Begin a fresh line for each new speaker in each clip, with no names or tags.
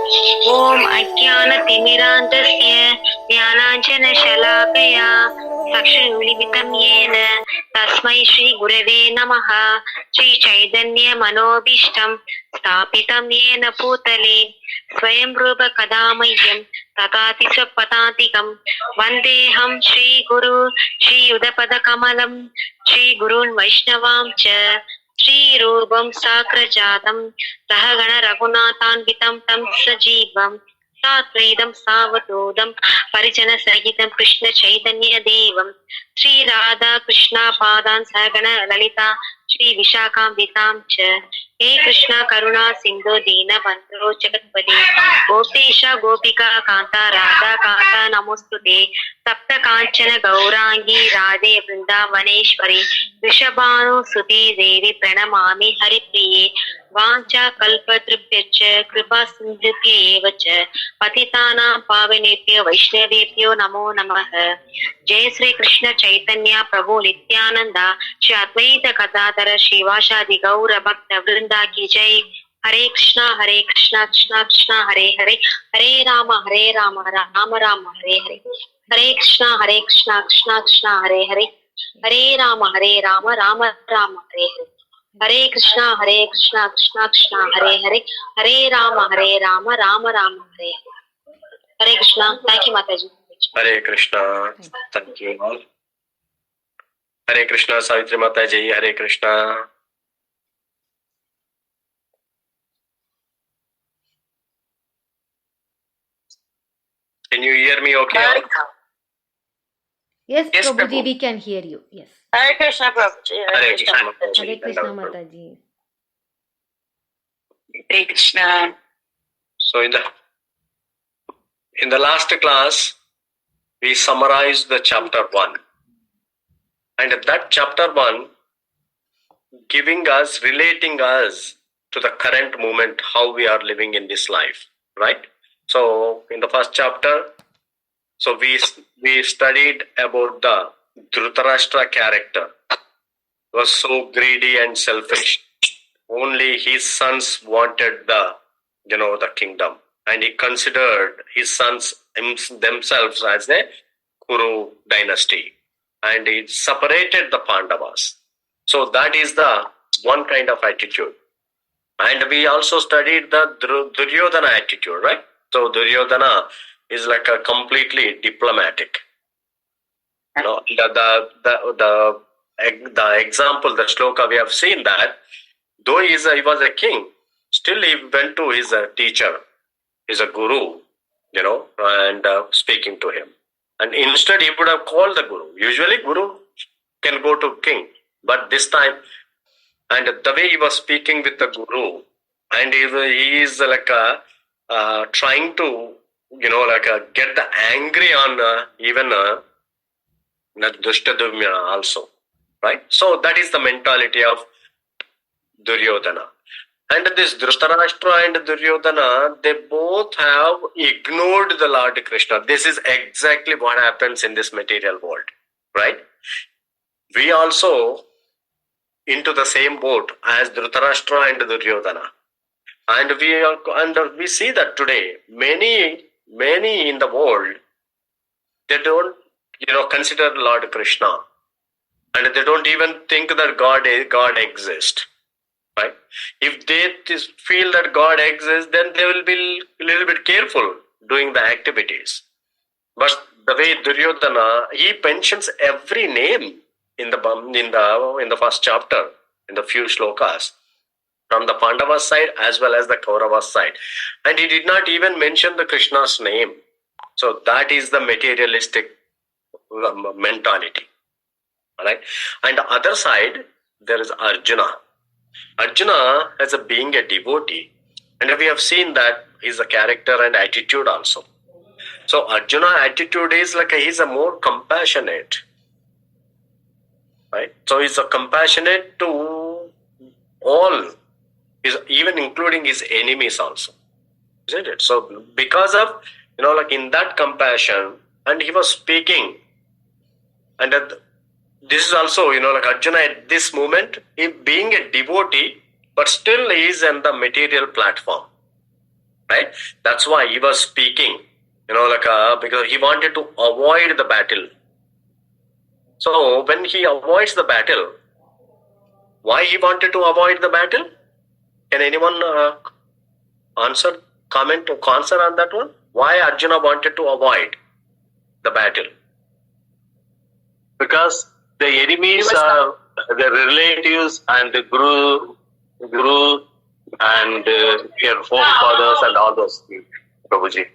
Om Ajnana Timirandasya Jnananjana Shalakaya Sakshurilitam Yena Tasmai Shri Gurave Namaha Shri Chaitanya Manobishtam Stapitam Yena Putale Swayam Rupa Kadamayam Tatati Swapatantikam Vandeham Shri Guru Shri Udapada Kamalam Shri Gurun Vaishnavam Cha Shri Rupam Sakrajatam Sahagana Raghunathanvitam Tam Sajivam Satvedam Savadodam Parijana Sahitam Krishna Chaitanya Devam Shri Radha Krishna Padan Sahagana Lalita Shri Vishakam Cha He Krishna Karuna Sindhu Dina Bandhu Jagatpati Gopesha Gopika Kanta Radha Kanta Namostute Sapta Kanchana Gaurangi Radhe Vrindavaneshwari Vishabhanu Sudhi Devi Pranamami Haripriye Vancha Kalpatripyacha Kripa Sindhupya Evacha Patitanam Pavanepyo Vaishnavepyo Namo Namaha Jai Sri Krishna Chaitanya Prabhu Nityananda Shri Advaita Gadadhara Shivashadi Gaura Bhakta Vrinda Ki Jai Hare Krishna Krishna Krishna Hare Hare Hare Rama Rama Rama Hare Hare Hare Krishna Krishna Krishna Hare Hare Hare Rama Rama Rama Hare Hare Hare Krishna Krishna Krishna Hare Hare Hare Rama Rama Rama Hare Hare Hare Krishna. Thank you, Mataji.
Hare Krishna. Thank you all. Hare Krishna, Savitri Mataji. Hare Krishna. Can you hear me okay?
Yes, Prabhuji, we can hear you. Yes.
Hare Krishna, Prabhuji.
Hare Krishna, Mataji.
Hare Krishna, Mataji.
Hare Krishna.
So in the last class, we summarized the chapter 1. And that chapter 1 relating us to the current moment, how we are living in this life, right? So in the first chapter, so we studied about the Dhritarashtra character. He was so greedy and selfish. Only his sons wanted the kingdom, and he considered his sons themselves as a Kuru dynasty, and he separated the Pandavas. So that is the one kind of attitude. And we also studied the Duryodhana attitude, right? So Duryodhana is like a completely diplomatic. The example, the shloka, we have seen that though he was a king, still he went to his teacher, his guru, and speaking to him. And instead he would have called the guru. Usually guru can go to king, but this time, and the way he was speaking with the guru, and he is like trying to get the angry on even Dushtadumya also, right? So that is the mentality of Duryodhana. And this Dhritarashtra and Duryodhana, they both have ignored the Lord Krishna. This is exactly what happens in this material world, right? We also into the same boat as Dhritarashtra and Duryodhana. And we see that today, many in the world, they don't, consider Lord Krishna. And they don't even think that God exists. Right? If they feel that God exists, then they will be a little bit careful doing the activities. But the way Duryodhana, he mentions every name in the first chapter, in the few shlokas, from the Pandavas side as well as the Kauravas side, and he did not even mention the Krishna's name. So that is the materialistic mentality. All right, and the other side there is Arjuna. Arjuna, as being a devotee, and we have seen that he's a character and attitude also. So Arjuna attitude is like he's a more compassionate, right? So he's a compassionate to all, even including his enemies also, isn't it? So because of in that compassion, and he was speaking, and this is also, Arjuna at this moment, being a devotee, but still he is on the material platform. right? That's why he was speaking, because he wanted to avoid the battle. So when he avoids the battle, why he wanted to avoid the battle? Can anyone answer on that one? Why Arjuna wanted to avoid the battle?
Because the enemies are the relatives and the guru and your forefathers and all those things, Prabhuji.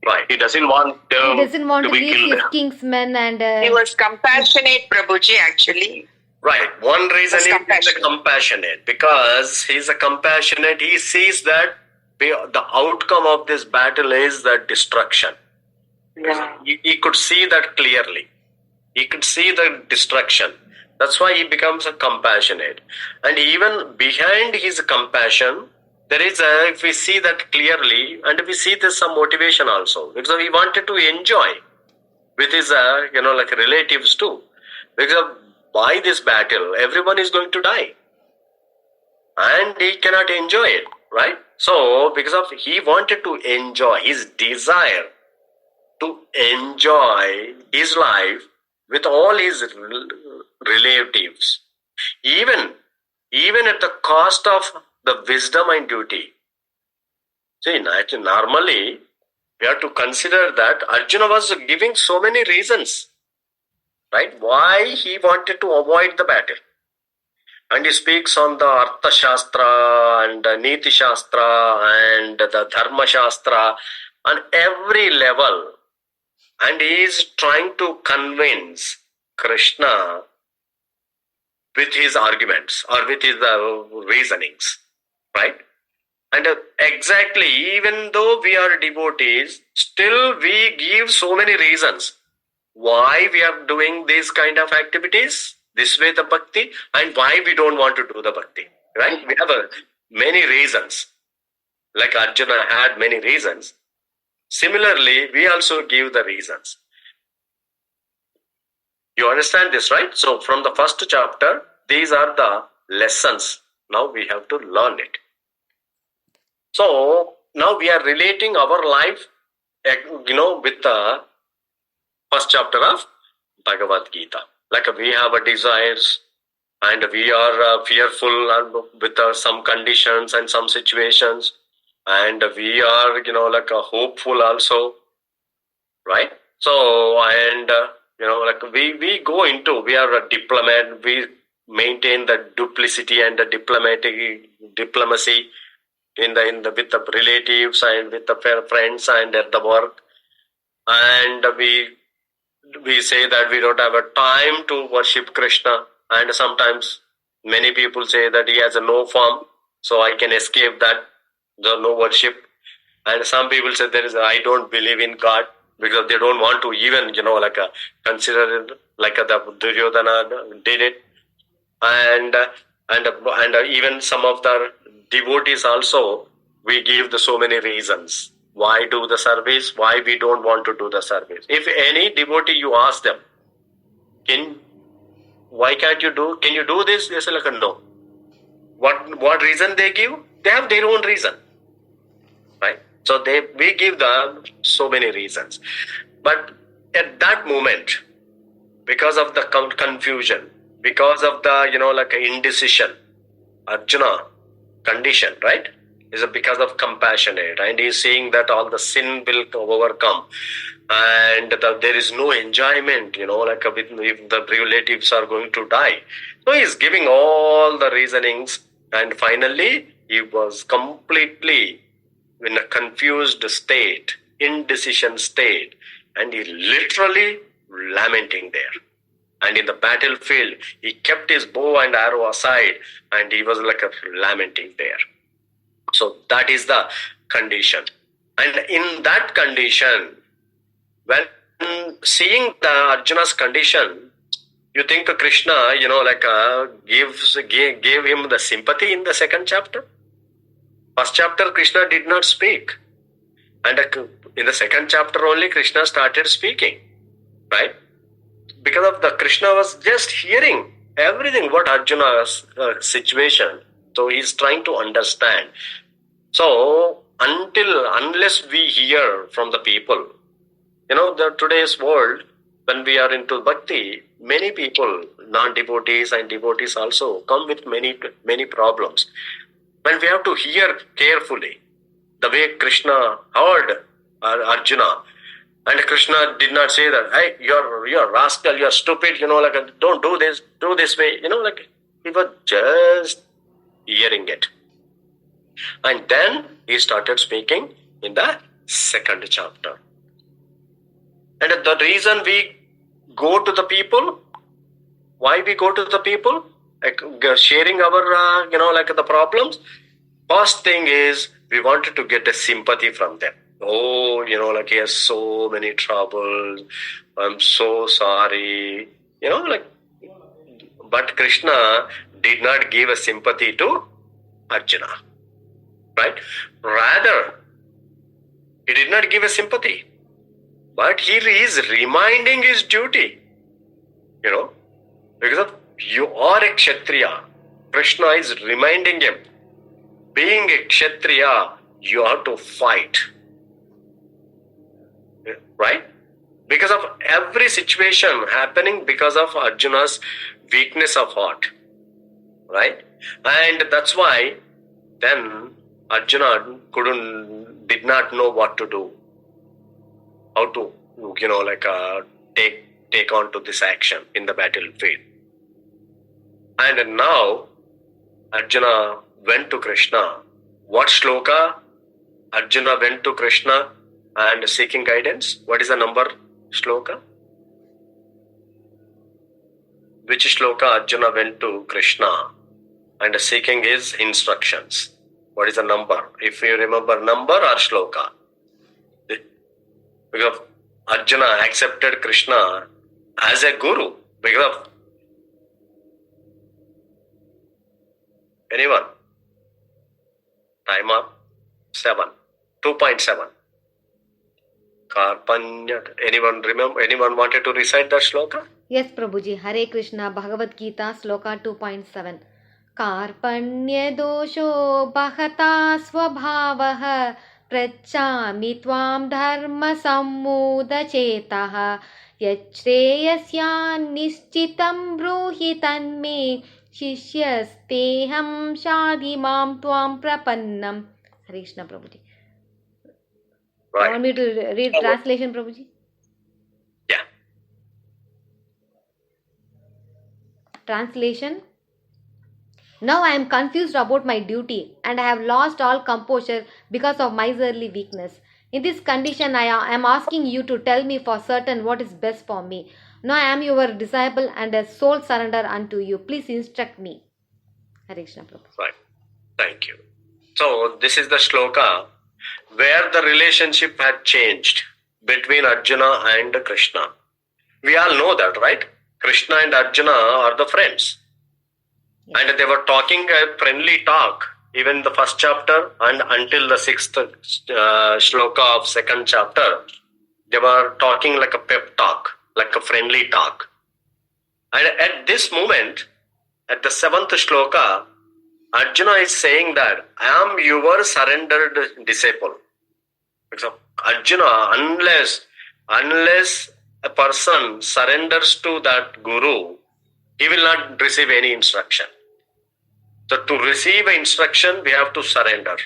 Right.
He doesn't want them
He doesn't want to
be
leave
killed.
his kingsmen and
He was compassionate, Prabhuji, actually.
Right. One reason
He's
is compassionate. Because he's a compassionate, he sees that the outcome of this battle is the destruction.
Yeah.
He could see that clearly. He could see the destruction. That's why he becomes a compassionate. And even behind his compassion, there is if we see that clearly, and we see there's some motivation also. Because he wanted to enjoy with his, relatives too. Because by this battle, everyone is going to die. And he cannot enjoy it, right? So, because of he wanted to enjoy, his desire to enjoy his life with all his relatives, even at the cost of the wisdom and duty. See, normally we have to consider that Arjuna was giving so many reasons, right? Why he wanted to avoid the battle. And he speaks on the Artha Shastra and the Niti Shastra and the Dharma Shastra on every level. And he is trying to convince Krishna with his arguments or with his reasonings, right? And exactly, even though we are devotees, still we give so many reasons why we are doing these kind of activities, this way the bhakti, and why we don't want to do the bhakti, right? We have many reasons. Like Arjuna had many reasons. Similarly, we also give the reasons. You understand this, right? So from the first chapter, these are the lessons. Now we have to learn it. So now we are relating our life, with the first chapter of Bhagavad Gita. Like we have a desires and we are fearful and with some conditions and some situations. And we are, hopeful also, right? So, and, we go into, we are a diplomat, we maintain the duplicity and the diplomacy with the relatives and with the friends and at the work. And we say that we don't have a time to worship Krishna. And sometimes many people say that he has a no form, so I can escape that. No worship. And some people say I don't believe in God because they don't want to even, consider it like the Duryodhana did it. And even some of the devotees also, we give so many reasons. Why do the service? Why we don't want to do the service? If any devotee you ask them, why can't you do? Can you do this? They say no. What reason they give? They have their own reason. Right? So we give them so many reasons. But at that moment, because of the confusion, because of the, indecision, Arjuna condition, right? Is because of compassionate. And he's saying that all the sin will overcome. And there is no enjoyment, if the relatives are going to die. So he's giving all the reasonings. And finally, he was completely in a confused state, indecision state, and he literally lamenting there. And in the battlefield, he kept his bow and arrow aside, and he was lamenting there. So that is the condition. And in that condition, when seeing the Arjuna's condition, you think Krishna, gave him the sympathy in the second chapter? First chapter, Krishna did not speak. And in the second chapter only, Krishna started speaking. Right? Because of the Krishna was just hearing everything what Arjuna's situation. So he's trying to understand. So unless we hear from the people. The today's world, when we are into bhakti, many people, non-devotees and devotees also, come with many problems. And we have to hear carefully. The way Krishna heard Arjuna, and Krishna did not say that, hey, you're rascal, you're stupid, don't do this way, he was just hearing it. And then he started speaking in the second chapter. And the reason we go to the people, why we go to the people, sharing our, the problems, first thing is we wanted to get a sympathy from them. Oh, he has so many troubles, I'm so sorry, but Krishna did not give a sympathy to Arjuna, right? Rather, he did not give a sympathy, but he is reminding his duty, because of you are a Kshatriya. Krishna is reminding him, being a Kshatriya, you have to fight. Right? Because of every situation happening because of Arjuna's weakness of heart. Right? And that's why then Arjuna did not know what to do. How to, take on to this action in the battlefield. And now Arjuna went to Krishna. What shloka? Arjuna went to Krishna and seeking guidance. What is the number shloka? Which shloka Arjuna went to Krishna and seeking his instructions? What is the number? If you remember number or shloka. Because Arjuna accepted Krishna as a guru. Because of anyone? Time up. 2.7. Karpanya. Anyone remember? Anyone wanted to recite that shloka?
Yes, Prabhuji. Hare Krishna, Bhagavad Gita, Sloka 2.7. Karpanya dosho bhakata svabhavaha prachami tvam dharma sammuda chetaha yachreyasyan nishchitam bruhi tanme shishyasteham shadimam tvam prapannam. Hare Krishna, Prabhuji.
Right.
You want me to read translation, Prabhuji?
Yeah.
Translation. Now I am confused about my duty and I have lost all composure because of miserly weakness. In this condition, I am asking you to tell me for certain what is best for me. Now I am your disciple and a soul surrender unto you. Please instruct me. Hare Krishna, Prabhuji.
Right. Thank you. So this is the shloka where the relationship had changed between Arjuna and Krishna. We all know that, right? Krishna and Arjuna are the friends. Yes. And they were talking a friendly talk, even in the first chapter and until the 6th shloka of second chapter. They were talking like a pep talk, like a friendly talk. And at this moment, at the 7th shloka, Arjuna is saying that I am your surrendered disciple. Because Arjuna, unless a person surrenders to that guru, he will not receive any instruction. So to receive instruction, we have to surrender.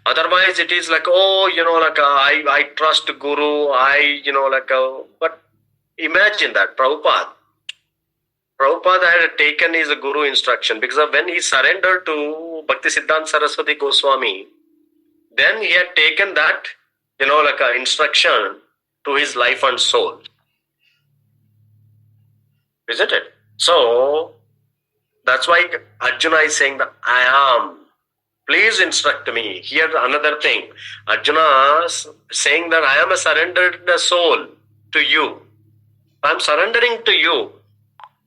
Otherwise, it is like, I trust guru, but imagine that Prabhupada had taken his guru instruction, because when he surrendered to Bhakti Siddhanta Saraswati Goswami, then he had taken that, instruction to his life and soul. Isn't it? So, that's why Arjuna is saying that I am. Please instruct me. Here another thing. Arjuna is saying that I am a surrendered soul to you. I am surrendering to you.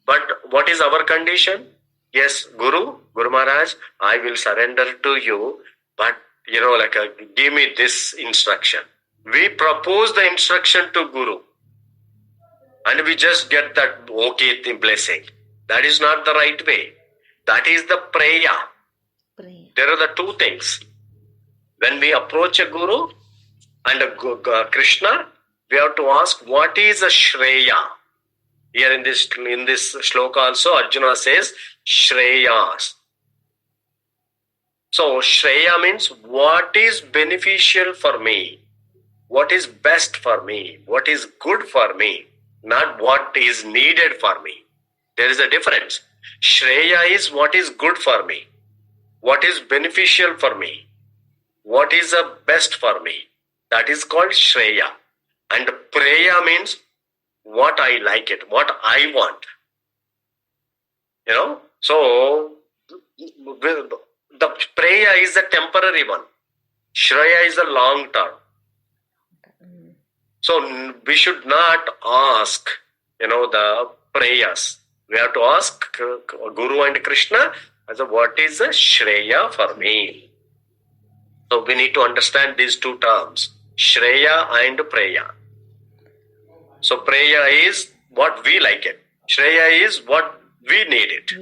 But what is our condition? Yes, Guru Maharaj, I will surrender to you, but give me this instruction. We propose the instruction to Guru and we just get that okay blessing. That is not the right way. That is the prayer. There are the two things. When we approach a guru and a Krishna, we have to ask, what is a Shreya? Here in this shloka also, Arjuna says, Shreyas. So, Shreya means what is beneficial for me, what is best for me, what is good for me, not what is needed for me. There is a difference. Shreya is what is good for me, what is beneficial for me, what is the best for me. That is called Shreya. And Preya means what I like it, what I want. So the Preya is the temporary one. Shreya is the long term. So we should not ask, the Preyas. We have to ask Guru and Krishna, what is the Shreya for me? So we need to understand these two terms, Shreya and Preya. So Preya is what we like it. Shreya is what we need it.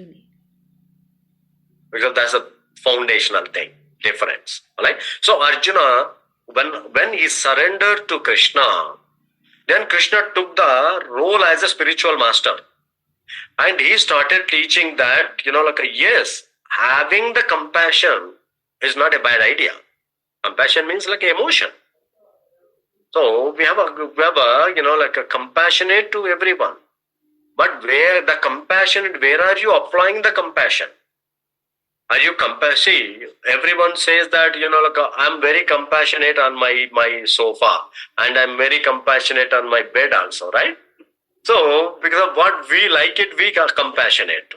Because that's a foundational thing, difference. Alright? So Arjuna, when he surrendered to Krishna, then Krishna took the role as a spiritual master. And he started teaching that, yes, having the compassion is not a bad idea. Compassion means like emotion. So we have a compassionate to everyone. But where the compassionate, where are you applying the compassion? Are you see, everyone says that, I'm very compassionate on my sofa and I'm very compassionate on my bed also, right? So, because of what we like it, we are compassionate.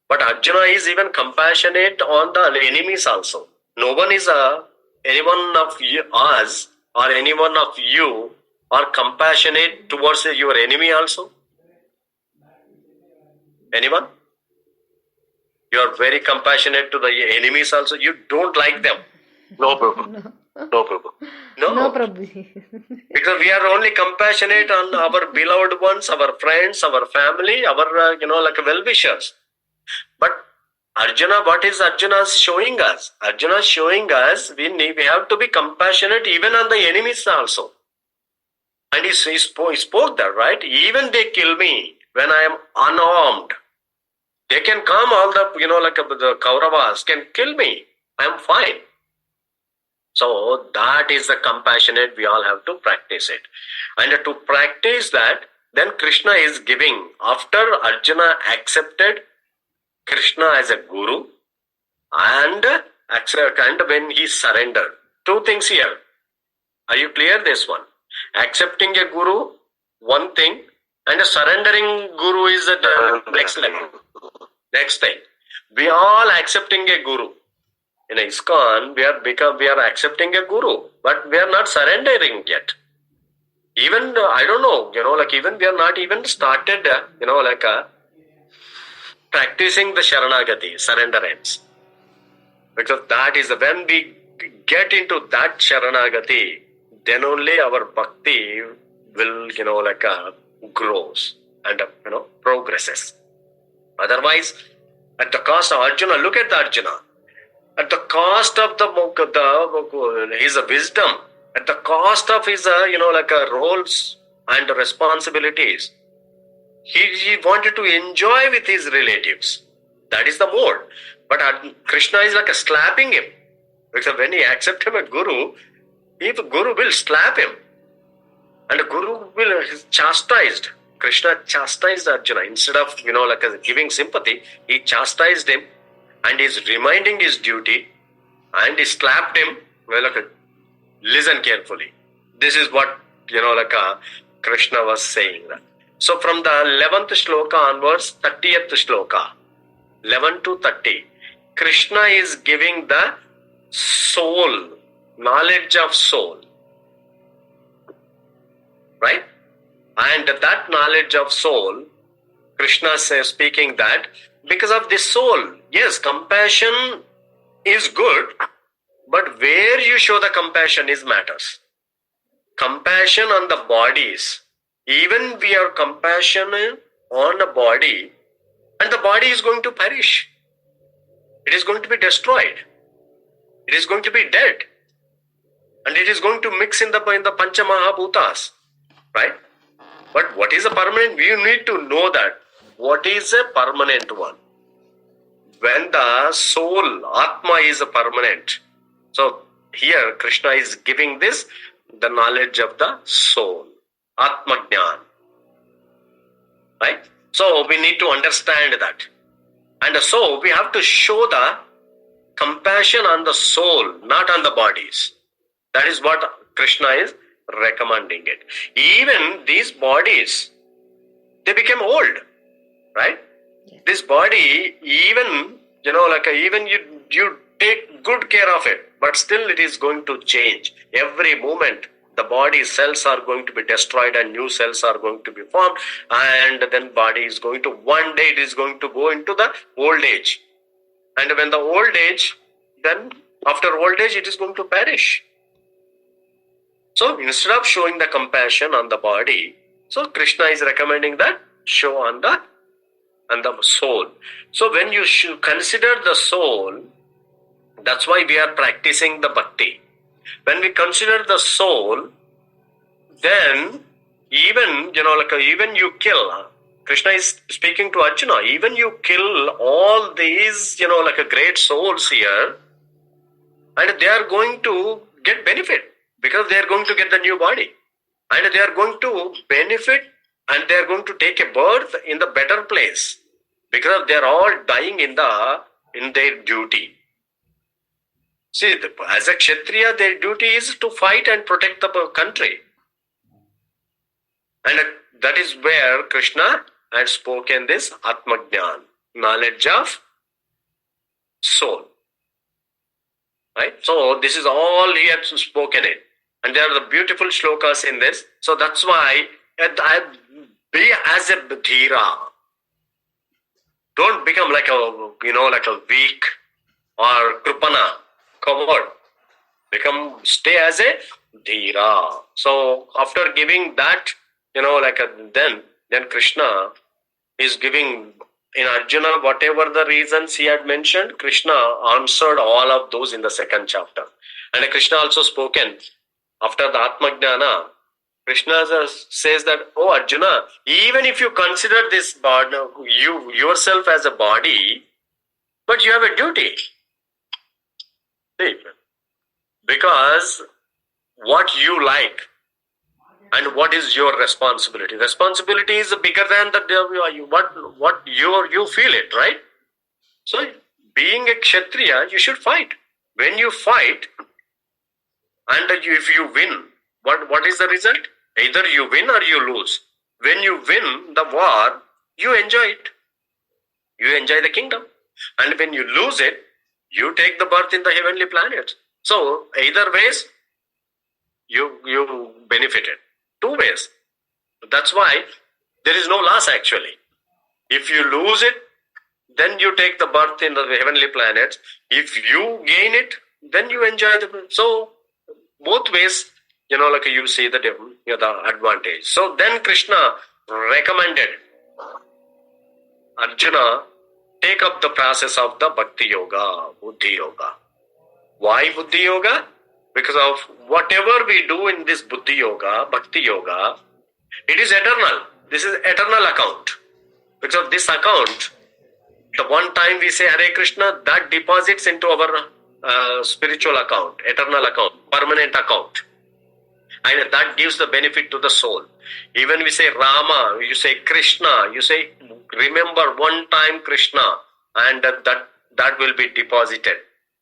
But Arjuna is even compassionate on the enemies also. No one is anyone of us or anyone of you are compassionate towards your enemy also. Anyone? You are very compassionate to the enemies also. You don't like them.
No problem. No problem.
No problem.
Because we are only compassionate on our beloved ones, our friends, our family, our well-wishers. But Arjuna, what is Arjuna showing us? Arjuna is showing us we have to be compassionate even on the enemies also. And he spoke that, right? Even they kill me when I am unarmed. They can come, all the, the Kauravas can kill me. I am fine. So that is the compassionate, we all have to practice it. And to practice that, then Krishna is giving, after Arjuna accepted Krishna as a guru, and when he surrendered. Two things here. Are you clear this one? Accepting a guru, one thing, and a surrendering guru is the next level. Next thing. We all accepting a guru. In ISKCON, we are accepting a guru, but we are not surrendering yet. Even, I don't know, even we are not even started, practicing the Sharanagati, surrenderance. Because that is, when we get into that Sharanagati, then only our bhakti will, grows and, progresses. Otherwise, at the cost of Arjuna, look at the Arjuna. At the cost of his wisdom, at the cost of his, roles and responsibilities, he wanted to enjoy with his relatives. That is the mode. But Krishna is like slapping him. Because when he accepts him as guru, if guru will slap him, and the guru will chastised. Krishna chastised Arjuna. Instead of, giving sympathy, he chastised him and is reminding his duty, and he slapped him. Listen carefully. This is what, Krishna was saying. So from the 11th shloka onwards, 30th shloka, 11 to 30, Krishna is giving the soul, knowledge of soul. Right? And that knowledge of soul, Krishna says, speaking that, because of this soul, yes, compassion is good, but where you show the compassion is matters. Compassion on the bodies. Even we have compassion on a body, and the body is going to perish. It is going to be destroyed. it is going to be dead. And it is going to mix in the Pancha Mahabhutas. Right? But what is a permanent? You need to know that. What is a permanent one? When the soul, Atma, is a permanent. So here Krishna is giving this, the knowledge of the soul. Atma Jnana. Right? So we need to understand that. And so we have to show the compassion on the soul, not on the bodies. That is what Krishna is recommending it. Even these bodies, they become old, right?
Yes.
This body, even, even you take good care of it, but still it is going to change. Every moment, the body cells are going to be destroyed and new cells are going to be formed, and then body is going to, one day it is going to go into the old age. And when the old age, then after old age, it is going to perish. So instead of showing the compassion on the body, so Krishna is recommending that show on the soul. So when you consider the soul, that's why we are practicing the bhakti. When we consider the soul, then even even you kill. Krishna is speaking to Arjuna. Even you kill all these great souls here, and they are going to get benefit. Because they are going to get the new body. And they are going to benefit and they are going to take a birth in the better place. Because they are all dying in their duty. See, as a Kshatriya, their duty is to fight and protect the country. And that is where Krishna had spoken this Atma Jnana, knowledge of soul. Right? So this is all he had spoken it. And there are the beautiful shlokas in this. So that's why be as a dhira. Don't become like a weak or kripana, coward. Stay as a dhira. So after giving that, then Krishna is giving in Arjuna whatever the reasons he had mentioned. Krishna answered all of those in the second chapter. And Krishna also spoken. After the Atma Jnana, Krishna says that, oh Arjuna, even if you consider this body, yourself as a body, but you have a duty. See, because what you like and what is your responsibility. Responsibility is bigger than what you feel it, right? So being a Kshatriya, you should fight. When you fight, and if you win, what is the result? Either you win or you lose. When you win the war, you enjoy it. You enjoy the kingdom. And when you lose it, you take the birth in the heavenly planets. So either ways, you benefited. Two ways. That's why there is no loss actually. If you lose it, then you take the birth in the heavenly planets. If you gain it, then you enjoy the. So both ways, you see the advantage. So then Krishna recommended Arjuna take up the process of the Bhakti Yoga, Buddhi Yoga. Why Buddhi Yoga? Because of whatever we do in this Buddhi Yoga, Bhakti Yoga, it is eternal. This is eternal account. Because of this account, the one time we say Hare Krishna, that deposits into our spiritual account, eternal account, permanent account. And that gives the benefit to the soul. Even we say Rama, you say Krishna, you say remember one time Krishna, and that will be deposited.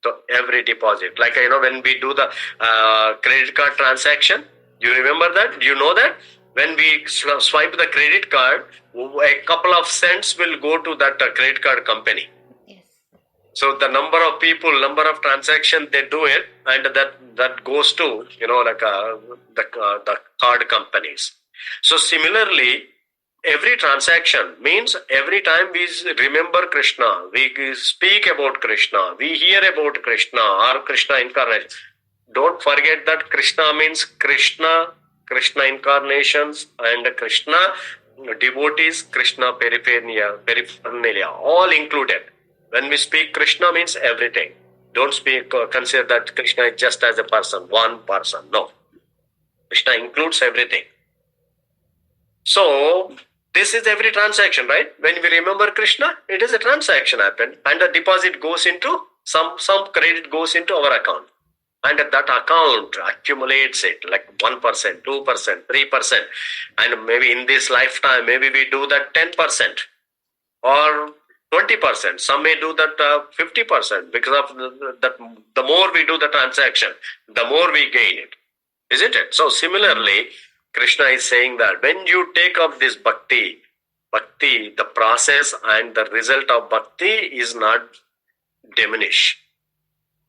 So every deposit. Like when we do the credit card transaction, you remember that? You know that? When we swipe the credit card, a couple of cents will go to that credit card company. So the number of people, number of transactions they do it, and that goes to the card companies. So similarly, every transaction means every time we remember Krishna, we speak about Krishna, we hear about Krishna or Krishna incarnation. Don't forget that Krishna means Krishna incarnations, and Krishna devotees, Krishna paraphernalia, all included. When we speak Krishna means everything. Don't speak or consider that Krishna is just as a person, one person. No. Krishna includes everything. So, this is every transaction, right? When we remember Krishna, it is a transaction happened and the deposit goes into, some credit goes into our account. And that account accumulates it like 1%, 2%, 3%. And maybe in this lifetime, maybe we do that 10% or 20%. Some may do that 50% because of the more we do the transaction, the more we gain it. Isn't it? So similarly, Krishna is saying that when you take up this bhakti, the process and the result of bhakti is not diminished.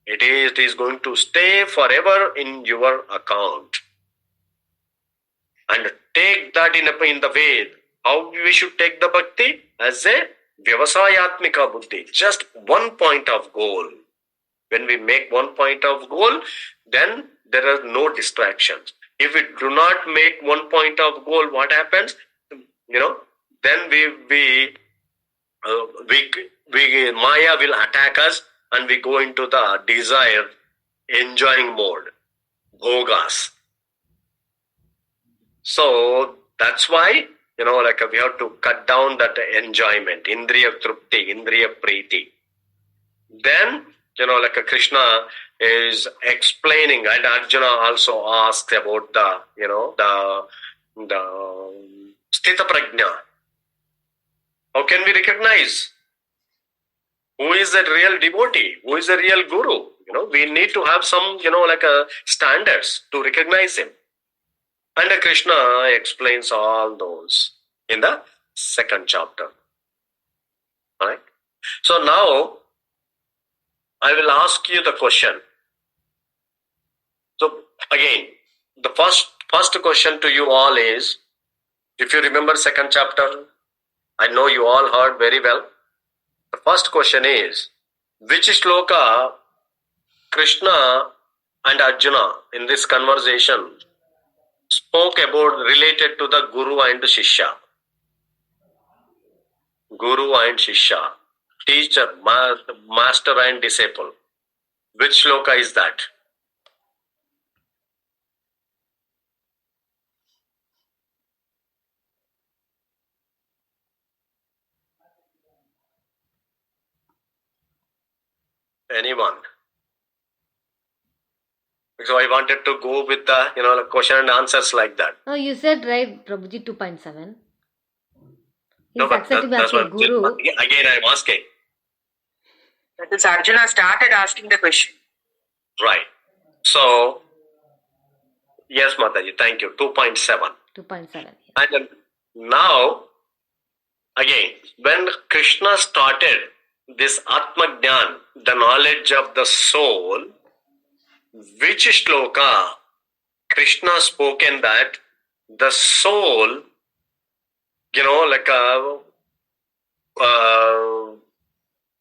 It is going to stay forever in your account. And take that in the way, how we should take the bhakti? As a vyavasayatmika buddhi, just one point of goal. When we make one point of goal, then there are no distractions. If we do not make one point of goal, what happens? Then we Maya will attack us and we go into the desire, enjoying mode, bhogas. So that's why, we have to cut down that enjoyment, indriya trupti, indriya preeti. Then, Krishna is explaining, and Arjuna also asks about the sthita prajna. How can we recognize who is the real devotee, who is the real guru? We need to have some, standards to recognize him. And Krishna explains all those in the second chapter. Right? So now, I will ask you the question. So again, the first question to you all is, if you remember second chapter, I know you all heard very well. The first question is, which shloka Krishna and Arjuna in this conversation spoke about related to the Guru and Shishya? Guru and Shishya. Teacher, master and disciple. Which shloka is that? Anyone? So I wanted to go with the question and answers like that.
Oh, you said right, Prabhuji, 2.7.
No,
He's
but
accepted
that's
as a
what
guru.
again I'm asking.
That is, Arjuna started asking the question.
Right. So, yes, Mataji, thank you. 2.7.
2.7. Yeah.
And then now, again, when Krishna started this Atma Jnana, the knowledge of the soul, which shloka Krishna spoken that the soul,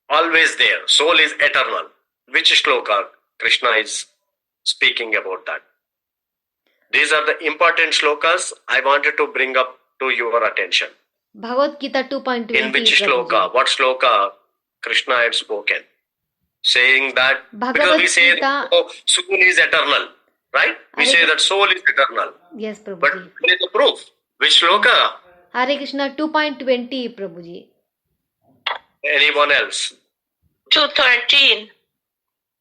always there. Soul is eternal. Which shloka Krishna is speaking about that? These are the important shlokas I wanted to bring up to your attention.
Bhagavad Gita 2.20.
In which shloka? What shloka Krishna had spoken? Saying that, because
Bhagavad
we say,
Gita.
soul is eternal. Right? We say that soul is eternal.
Yes, Prabhuji.
But there is a proof. Which shloka?
Hare Krishna 2.20, Prabhuji.
Anyone else?
213.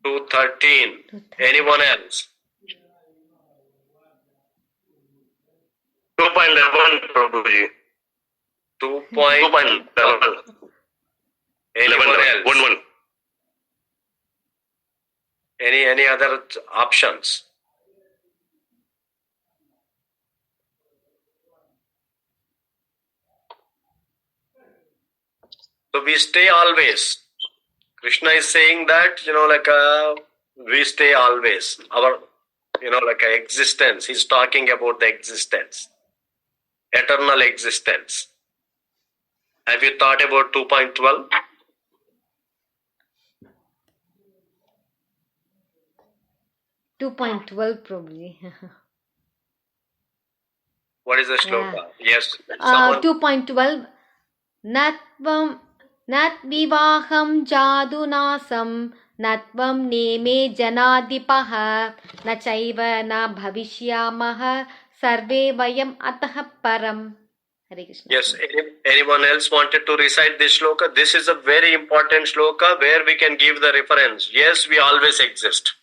213. Anyone else?
2.11, Prabhuji.
2.11.
2.11.
Anyone else?
1.
Any other options? So we stay always. Krishna is saying that, we stay always. Our, existence. He's talking about the existence. Eternal existence. Have you thought about 2.12?
$2.12 probably.
What is the shloka?
Yeah.
Yes. Someone.
2.12. Nat vivaham jadunasam न त्वं नेमे जनाधिपः न चैव न भविष्यामः सर्वे वयम् अतः परम्. Hare Krishna.
Yes, anyone else wanted to recite this shloka? This is a very important shloka where we can give the reference. Yes, we always exist.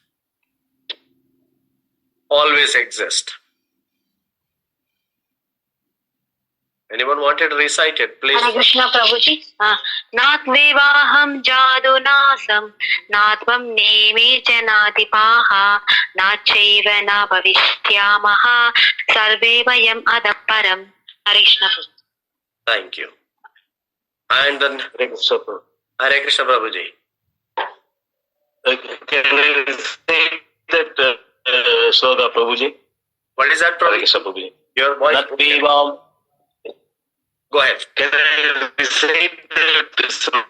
Always exist. Anyone wanted to recite it? Please.
Hare Krishna Prabhuji. Natvevaham jadu nasam natvam neme janadipaha nachaiva na bhavishyamaha sarve vayam adaparam. Hare Krishna.
Thank you. And then Hare Krishna Prabhuji.
Can I recite that sloka, Prabhuji?
What is that,
Hare
Prabhuji?
Krishna, Prabhuji.
Your voice.
Natvevam.
Go ahead.
Can I recite that sloka?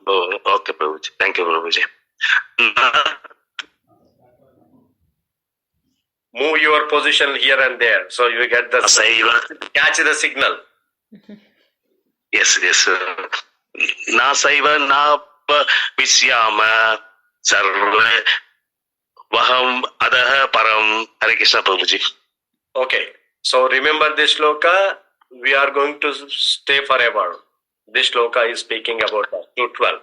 Oh, okay, Prabhuji. Thank you, Prabhuji.
Move your position here and there so you get the catch the signal.
Yes. Na saiva na vishyama sarva vaham adaha param. Hare Krishna, Prabhuji.
Okay. So remember this shloka. We are going to stay forever. This shloka is speaking about 212.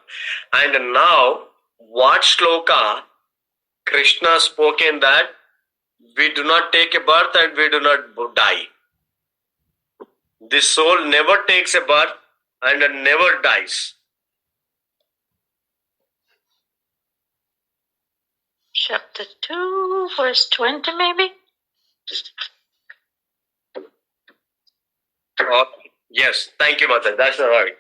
And now, what shloka Krishna spoke in that we do not take a birth and we do not die. This soul never takes a birth and never dies.
Chapter 2, verse 20 maybe?
Yes, thank you, Mother. That's right.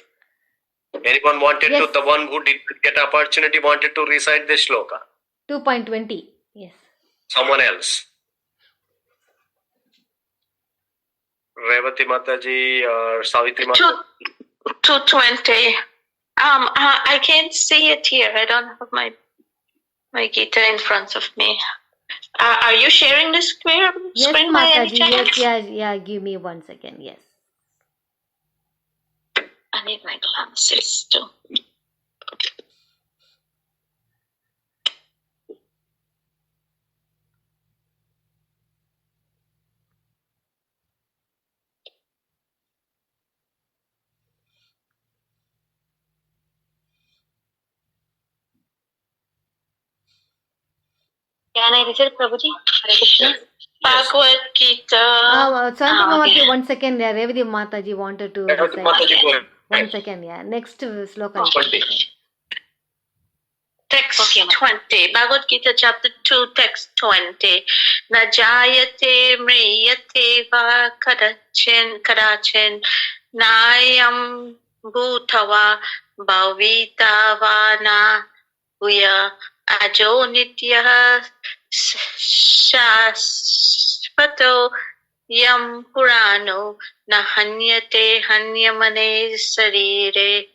Anyone wanted
Yes.
to, the one who did get opportunity wanted to recite this shloka?
2.20. Yes.
Someone else? Revati Mataji or Savitri Mataji?
220. I can't see it here. I don't have my Gita in front of me. Are you sharing the screen
Yes,
by any
Mataji.
chance?
Yeah. Give me 1 second. Yes.
I need my glasses too.
Can I recite Prabhuji? Hare Krishna.
Bhagavad Gita.
Mataji, 1 second. Yeah, Revati Mataji wanted to
Revati
recite.
Mataji, go ahead.
1 second. Yeah. Next sloka.
Text
Okay,
20. Bhagavad Gita chapter 2, text 20. Na jayate mriyate va kadachin nayam bhutava bhavita vana uya ajo nitya shasvato yam purano na hanyate hanyamane sarire.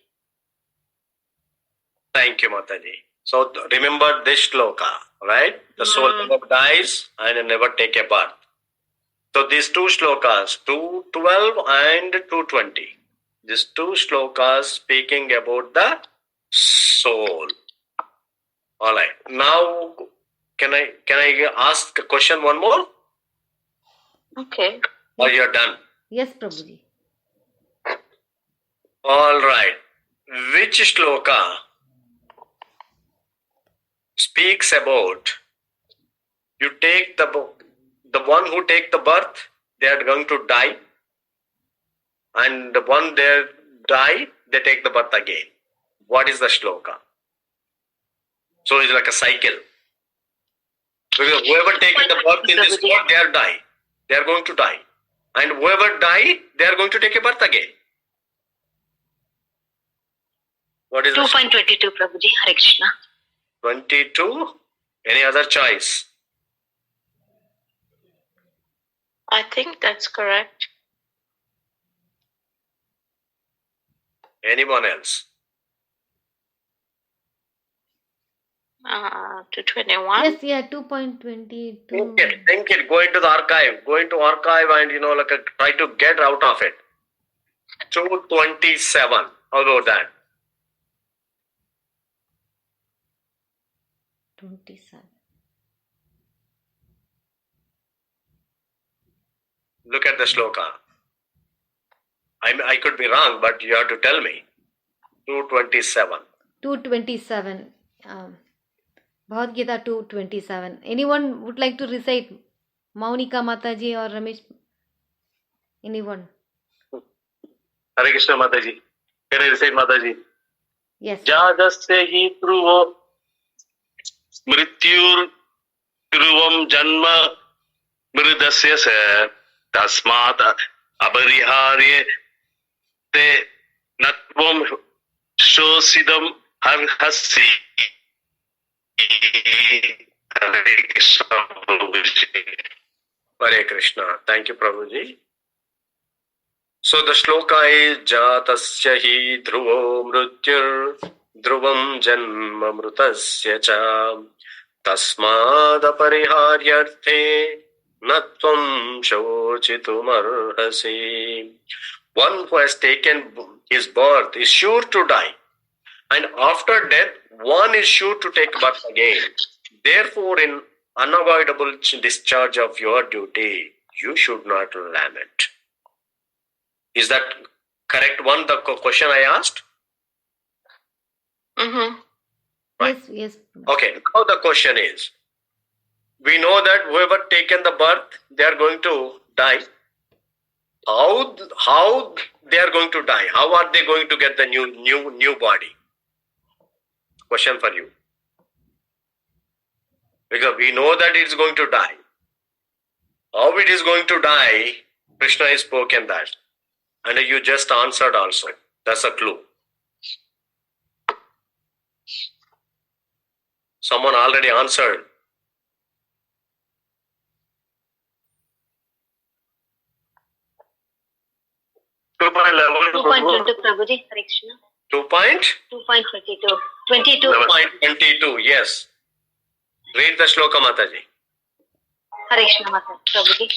Thank you, Mataji. So remember this shloka, right? The soul never dies and never take a birth. So these two shlokas, 212 and 220. These two shlokas speaking about the soul. All right. Now, can I ask a question one more?
Okay.
Or you're done?
Yes, Prabhuji.
All right. Which shloka speaks about you take the one who take the birth, they are going to die, and the one they die, they take the birth again. What is the shloka? So it's like a cycle. Because whoever taking the birth in this world, they are die. They are going to die. And whoever die, they are going to take a birth again. What is the
2.22 Prabhuji. Hare Krishna.
22? Any other choice?
I think that's correct.
Anyone else?
221.
Yes, yeah, 2.22.
Think it. Go into the archive. Go into archive and try to get out of it. 227. How about that?
27.
Look at the shloka. I could be wrong, but you have to tell me. 227.
227. Bhagavad Gita 227. Anyone would like to recite? Maunika Mataji or Ramesh? Anyone?
Hare Krishna Mataji. Can I recite Mataji?
Yes.
Jadasya hi dhruvo mrityur dhruvam janma mridasya sa tasmat abariharye te natvam shosidam harhasi. Hare Krishna Prabhuji.
Hare Krishna. Thank you, Prabhuji. So the shloka is Jatasya hi dhruvo mrityur dhruvam janma mrutasya cha tasmad apariharyarthe natvam shochitum arhasi. One who has taken his birth is sure to die, and after death one is sure to take birth again. Therefore, in unavoidable discharge of your duty, you should not lament. Is that correct one, the question I asked?
Mm-hmm.
Right.
Yes.
Okay, now the question is, we know that whoever taken the birth, they are going to die. How they are going to die? How are they going to get the new body? Question for you. Because we know that it is going to die. How it is going to die, Krishna has spoken that. And you just answered also. That's a clue. Someone already answered.
Two point twenty-two, Prabhuji. Hare Krishna. 2.22. 22.
2.22, yes. Read the shloka, Mataji.
Hare Krishna Mata Prabhuji.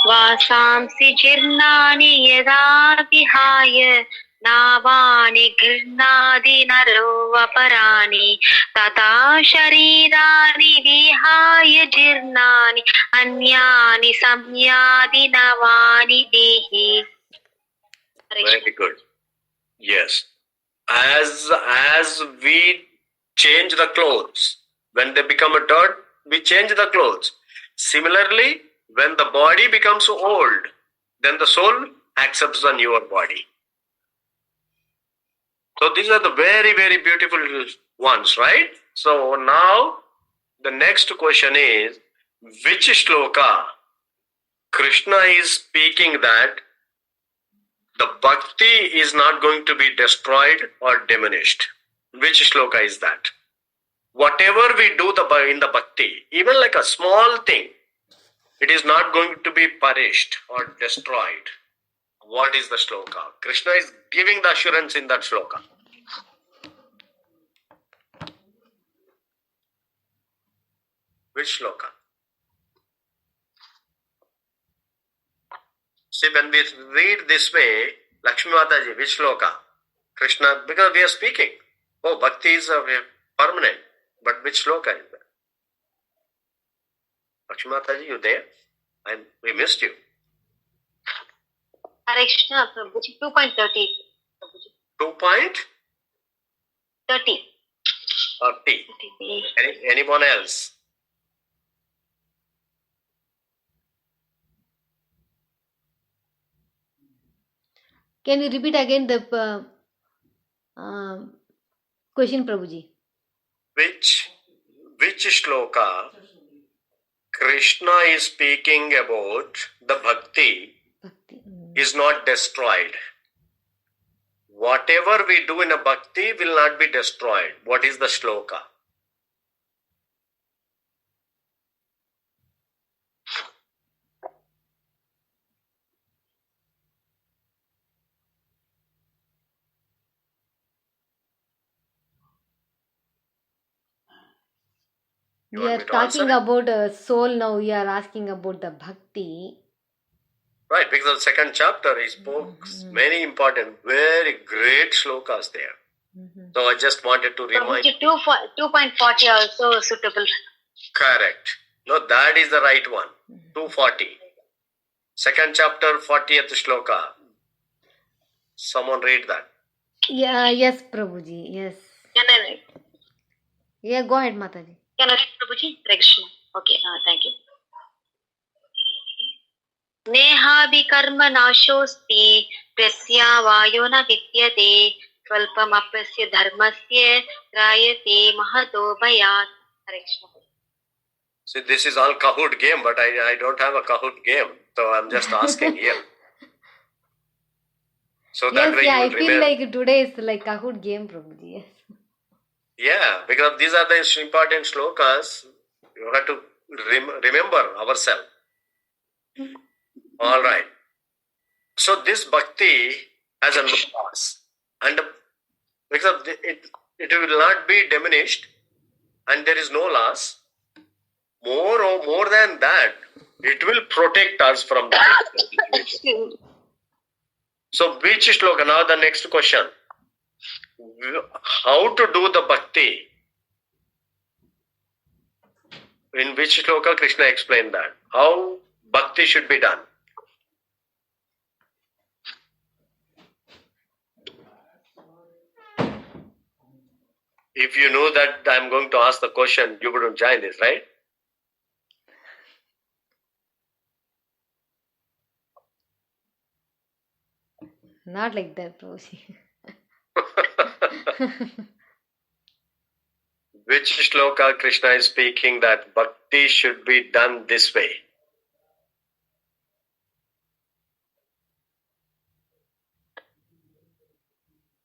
Vasamsi jirnani yada vihaya navani girnadi naro aparani tata sharirani vihaya jirnani anyani samyadi navani dehi.
Very good. Yes. As we change the clothes, when they become a dirt, we change the clothes. Similarly, when the body becomes old, then the soul accepts the newer body. So these are the very, very beautiful ones, right? So now the next question is, which shloka Krishna is speaking that the bhakti is not going to be destroyed or diminished? Which shloka is that? Whatever we do in the bhakti, even like a small thing, it is not going to be perished or destroyed. What is the shloka? Krishna is giving the assurance in that shloka. Which shloka? See, when we read this way, Lakshmi Mataji, which shloka? Krishna, because we are speaking. Oh, bhakti is permanent. But which shloka is that? Lakshmi Mataji, you there? We missed you.
Hare Krishna Prabhuji. 2.30.
2.30.
30.
Anyone else?
Can you repeat again the question, Prabhuji?
Which shloka Krishna is speaking about the bhakti is not destroyed. Whatever we do in a bhakti will not be destroyed. What is the shloka?
We are talking about soul now. We are asking about the bhakti.
Right, because of the second chapter, he spoke many important, very great shlokas there. So I just wanted to remind.
Prabhuji, 2.40 also suitable.
Correct. No, that is the right one. 240. Second chapter, 40th shloka. Someone read that.
Yeah, yes, Prabhuji, yes.
Can I read?
Yeah, go ahead, Mataji.
Can I read, Prabhuji? Hare Krishna. Okay, thank you. नेहाभि कर्म नाशोस्ति प्रत्यावायो न विद्यते स्वल्पमप्यस्य धर्मस्य त्रायते महतो भयात्. Hare Krishna.
See, this is all Kahoot game, but I don't have a Kahoot game, so I'm just asking here. So that
Yes,
way
yeah,
you
I
will
feel
remember.
like today is like Kahoot game, Prabhuji. Yes.
Yeah, because these are the important shlokas. You have to remember ourselves. All right. So this bhakti has a no loss, and because it will not be diminished, and there is no loss. More than that, it will protect us from the situation. So which shloka? Now the next question. How to do the bhakti? In which shloka Krishna explained that? How bhakti should be done? If you know that I'm going to ask the question, you wouldn't join this, right?
Not like that, Prabhuji.
Which shloka Krishna is speaking that bhakti should be done this way?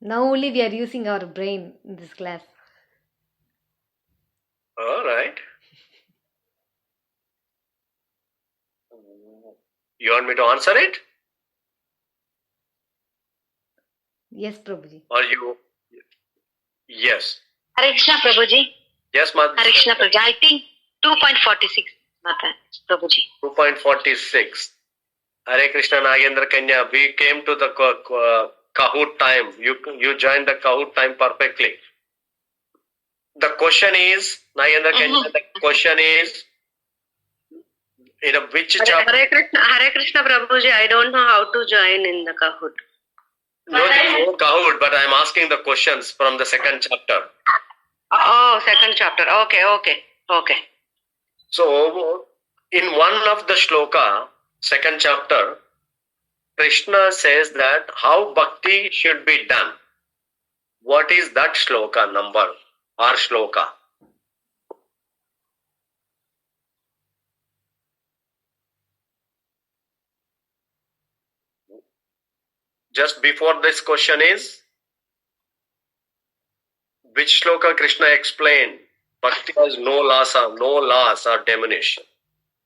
Now only we are using our brain in this class.
All right. You want me to answer it?
Yes, Prabhuji.
Or you? Yes.
Hare Krishna, Prabhuji.
Yes, Mother.
Hare Krishna, Prabhuji. I think 2.46, Mata, Prabhuji.
2.46. Hare Krishna, Nagendra Kanya. We came to the Kahoot time. You joined the Kahoot time perfectly. The question is, Nagendra Kanya, the question is, in which chapter?
Hare Krishna, Prabhuji. I don't know how to join in the Kahoot.
No, there is no Kahoot, but I am asking the questions from the second chapter.
Oh, second chapter. Okay.
So, in one of the shloka, second chapter, Krishna says that how bhakti should be done. What is that shloka number or shloka? Just before this question is, which shloka Krishna explained? Bhakti has no loss or diminution.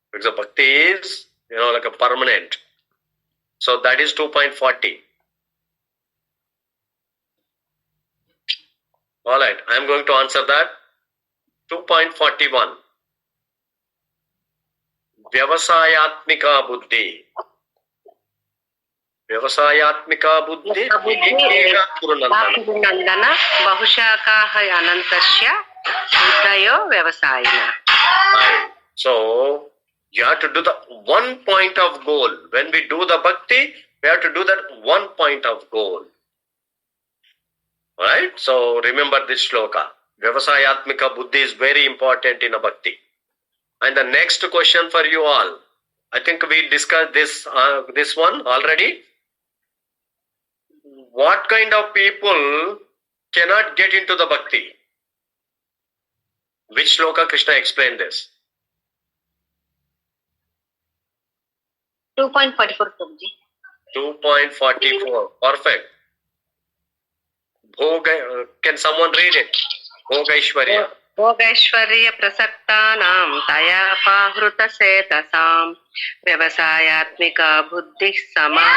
Because bhakti is, like a permanent. So that is 2.40. All right, I am going to answer that. 2.41. Vyavasayatmika buddhi. Vyavasayatmika buddhi.
Nandana Bahushakaha Anantasya Buddhayo Vyavasayina.
So you have to do the one point of goal. When we do the bhakti, we have to do that one point of goal. Alright? So remember this shloka. Vyavasayatmika buddhi is very important in a bhakti. And the next question for you all. I think we discussed this one already. What kind of people cannot get into the bhakti? Which shloka Krishna explained this?
2.44, Prabhuji.
2.44. Perfect. Can someone read it? Bhogaishwarya.
Bhogaishwarya prasaktanam taya pahruta setasam vyavasayatmika buddhi sama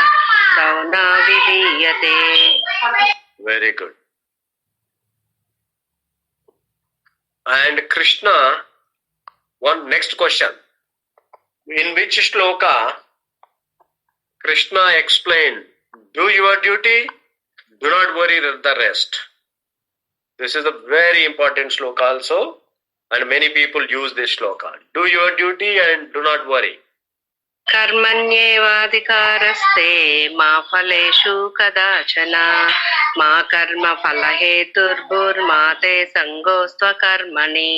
dauna vidiyate.
Very good. And Krishna, one next question. In which shloka Krishna explained, do your duty, do not worry the rest. This is a very important shloka also, and many people use this shloka. Do your duty and do not worry.
कर्मण्येवाधिकारस्ते मा फलेषु कदाचन मा कर्म फलहेतुर्भुर्मा ते सङ्गोऽस्त्वकर्मणि.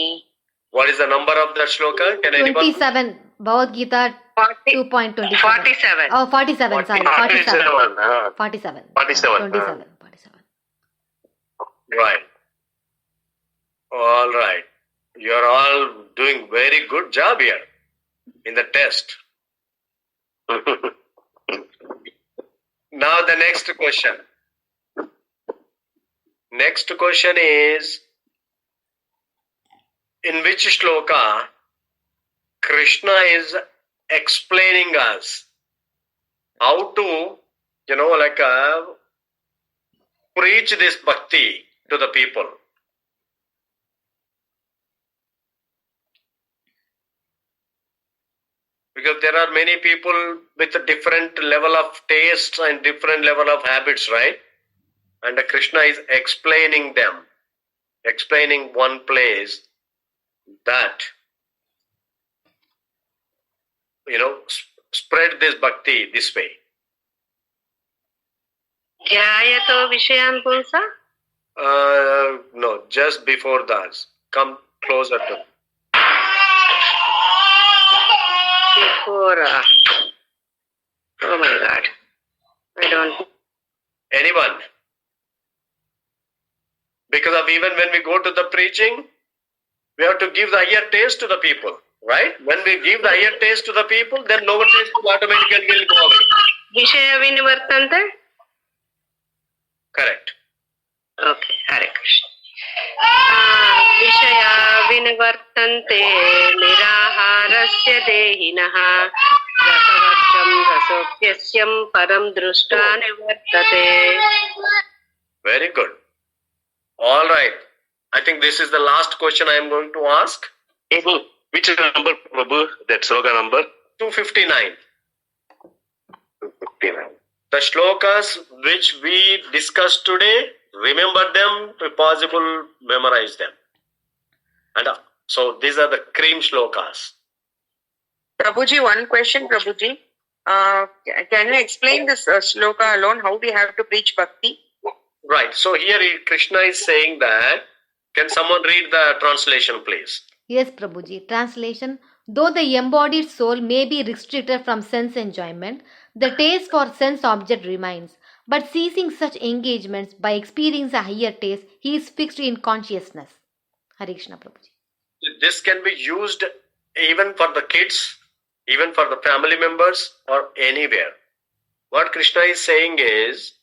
What is the number of that shloka? Can anyone?
27. Bhagavad Gita 2.27.
47.
Oh, 47. Sorry, 47.
47.
47. 27.
Right. All right. You are all doing very good job here in the test. Now the next question. Next question is, in which shloka Krishna is explaining us how to, preach this bhakti to the people. Because there are many people with a different level of tastes and different level of habits, right? And Krishna is explaining them, explaining one place that, spread this bhakti this way.
ध्यायतो विषयान् पुंसा.
No, just before that. Come closer to.
Before. Oh my God. I don't.
Anyone? Because of even when we go to the preaching, we have to give the higher taste to the people, right? When we give the higher taste to the people, then lower taste will automatically go away.
विषय विनिवर्तन्ते.
Correct.
Okay, Hare Krishna. विषया विनिवर्तन्ते निराहारस्य देहिनः रसवर्जं रसोऽप्यस्यं परं दृष्ट्वा निवर्तते.
Very good. All right. I think this is the last question I am going to ask.
Prabhu, which number, Prabhu? That sloka number?
259.
259.
The shlokas which we discussed today, remember them, if possible, memorize them. And so these are the cream shlokas.
Prabhuji, one question, Prabhuji. Can you explain this shloka alone, how we have to preach bhakti?
Right. So here Krishna is saying that, can someone read the translation, please?
Yes, Prabhuji. Translation. Though the embodied soul may be restricted from sense enjoyment, the taste for sense object remains. But ceasing such engagements by experiencing a higher taste, he is fixed in consciousness. Hare Krishna, Prabhuji.
This can be used even for the kids, even for the family members, or anywhere. What Krishna is saying is,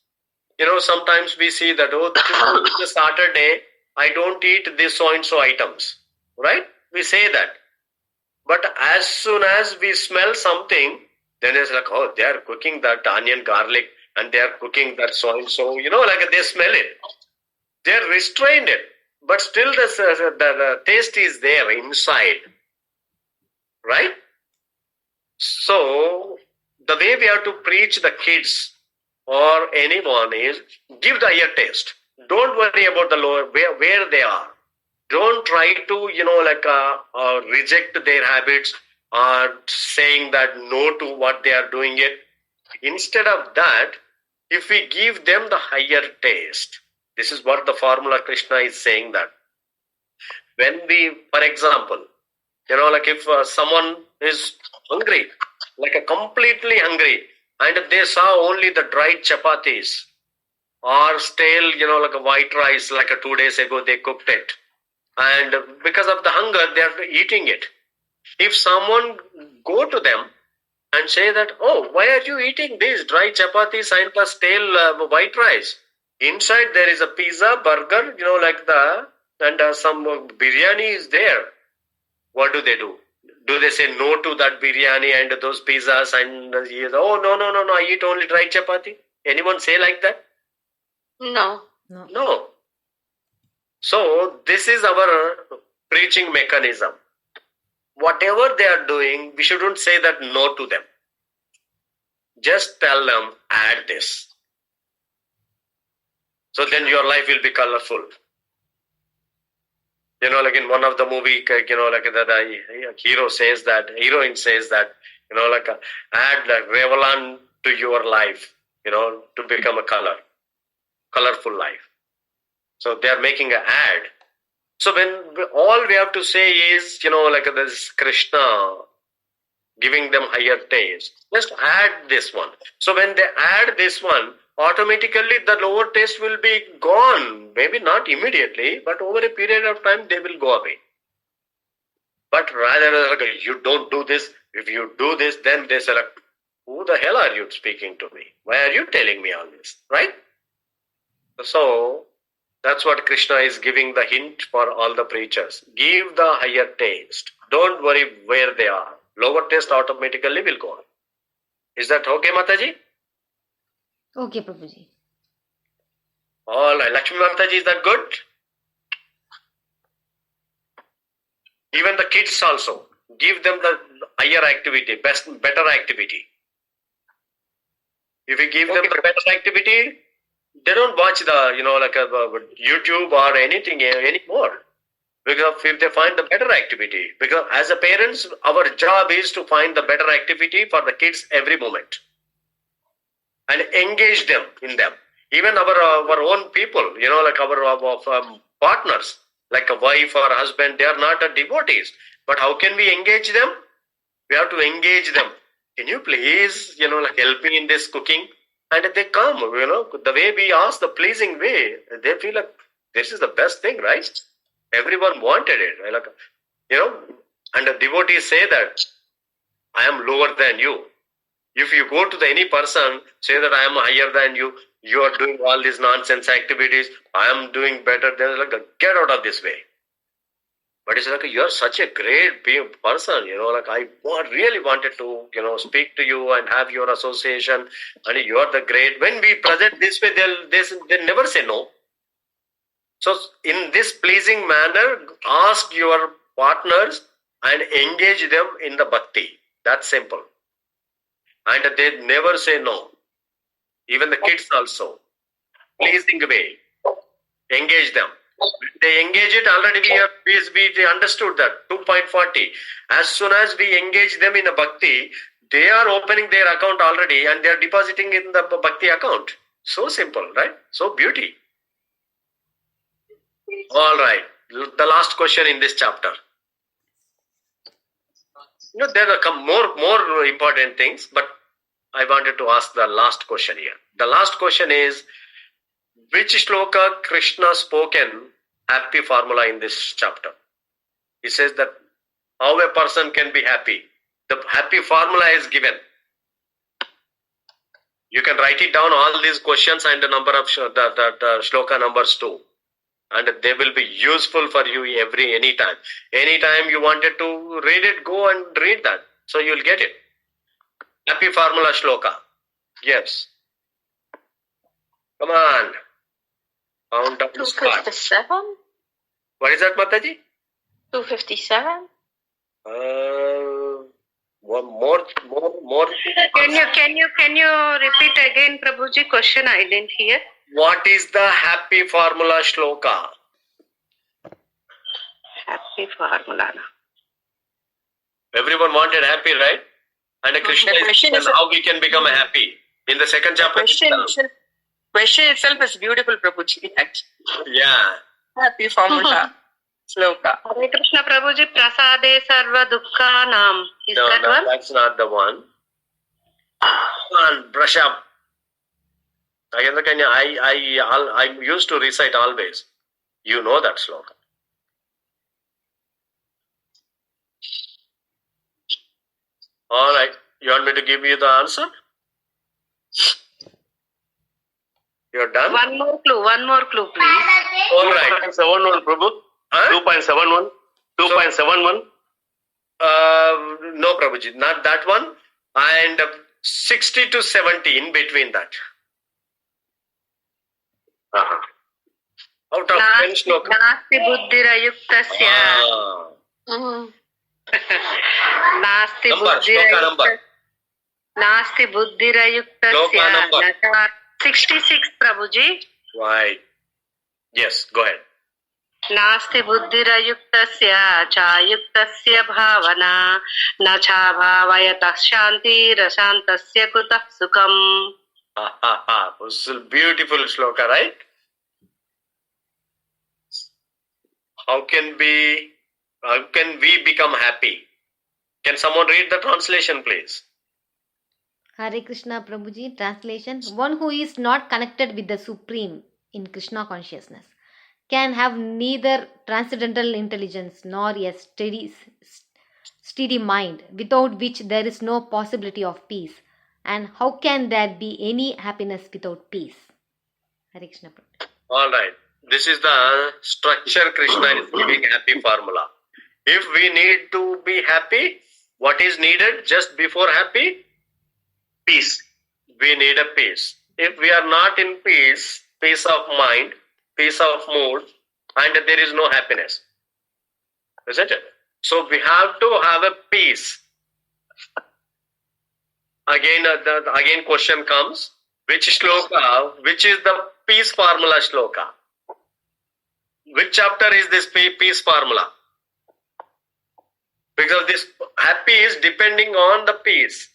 sometimes we see that, this is a Saturday, I don't eat this so-and-so items, right? We say that. But as soon as we smell something, then it's like, they are cooking that onion garlic and they are cooking that so-and-so, they smell it. They are restrained it. But still the taste is there inside, right? So, the way we have to preach the kids or anyone is, give the higher taste. Don't worry about the lower, where they are. Don't try to, reject their habits or saying that no to what they are doing it. Instead of that, if we give them the higher taste, this is what the formula Krishna is saying that. When we, for example, if someone is hungry, completely hungry, and they saw only the dried chapatis or stale, a white rice, 2 days ago they cooked it. And because of the hunger, they are eating it. If someone go to them and say that, why are you eating these dry chapatis and the stale white rice? Inside there is a pizza, burger, and some biryani is there. What do? Do they say no to that biryani and those pizzas and no, I eat only dry chapati? Anyone say like that? No. So this is our preaching mechanism. Whatever they are doing, we shouldn't say that no to them. Just tell them, add this. So then your life will be colorful. Like in one of the movie, like the hero says that, heroine says that, add like Revlon to your life, to become a colorful life. So they are making an ad. So when all we have to say is, this Krishna giving them higher taste, just add this one. So when they add this one, automatically the lower taste will be gone. Maybe not immediately, but over a period of time they will go away. But rather, you don't do this. If you do this, then they say, who the hell are you speaking to me? Why are you telling me all this? Right? So that's what Krishna is giving the hint for all the preachers. Give the higher taste. Don't worry where they are. Lower taste automatically will go on. Is that okay, Mataji?
Okay, Prabhuji.
All right. Lakshmi Mataji, is that good? Even the kids also. Give them the higher activity, better activity. If you give them the better activity, they don't watch the, YouTube or anything anymore. Because if they find the better activity, because as a parents, our job is to find the better activity for the kids every moment and engage them in them. Even our own people, our partners, like a wife or a husband, they are not a devotees. But how can we engage them? We have to engage them. Can you please, help me in this cooking? And they come, the way we ask, the pleasing way, they feel like this is the best thing, right? Everyone wanted it. And the devotees say that I am lower than you. If you go to any person, say that I am higher than you, you are doing all these nonsense activities, I am doing better, they're like, get out of this way. But it's like, you're such a great person, I really wanted to, speak to you and have your association, and you're the great. When we present this way, they'll never say no. So in this pleasing manner, ask your partners and engage them in the bhakti. That's simple. And they never say no. Even the kids also. Pleasing way. Engage them. They engage it already. We understood that 2.40. As soon as we engage them in a bhakti, they are opening their account already and they are depositing in the bhakti account. So simple, right? So beauty. All right. The last question in this chapter. There are more important things, but I wanted to ask the last question here. The last question is, which shloka Krishna spoken happy formula in this chapter? He says that how a person can be happy. The happy formula is given. You can write it down, all these questions and the number of the shloka numbers too. And they will be useful for you anytime. Anytime you wanted to read it, go and read that. So you'll get it. Happy formula shloka. Yes. Come on. Count down the spot.
257?
What is that, Mataji?
257?
More.
Can you repeat again, Prabhuji? Question I didn't hear.
What is the happy formula shloka?
Happy formula.
Everyone wanted happy, right? And Krishna is how we can become happy. In the second chapter.
Question itself is beautiful, Prabhuji.
Yeah.
Happy formula. Sloka.
Hare Krishna, Prabhuji. Prasade sarva dukkha nam. Is that one?
That's not the one. Come on, brush up. I used to recite always. You know that sloka. All right. You want me to give you the answer? You're done?
One more clue, please.
All right.
2.71, Prabhu.
Huh?
2.71.
No, Prabhuji. Not that one. And 60 to 70 in between that. Out of 10 shloka.
Nasti buddhirayuktasya. Nasti buddhirayuktasya. Nasti buddhirayuktasya. 66, Prabhuji.
Right. Yes, go ahead.
नास्ति बुद्धिरयुक्तस्य चायुक्तस्य भावना न चाभावयतः शान्तिरशान्तस्य कुतः सुखम्.
This is a beautiful shloka, right? How can we become happy? Can someone read the translation, please?
Hare Krishna Prabhuji, translation. One who is not connected with the Supreme in Krishna consciousness can have neither transcendental intelligence nor a steady mind, without which there is no possibility of peace. And how can there be any happiness without peace? Hare Krishna Prabhuji.
All right. This is the structure Krishna is giving happy formula. If we need to be happy, what is needed just before happy? Peace. We need a peace. If we are not in peace, peace of mind, peace of mood, and there is no happiness. Isn't it? So we have to have a peace. Again question comes, which shloka, which is the peace formula shloka? Which chapter is this peace formula? Because this happy is depending on the peace.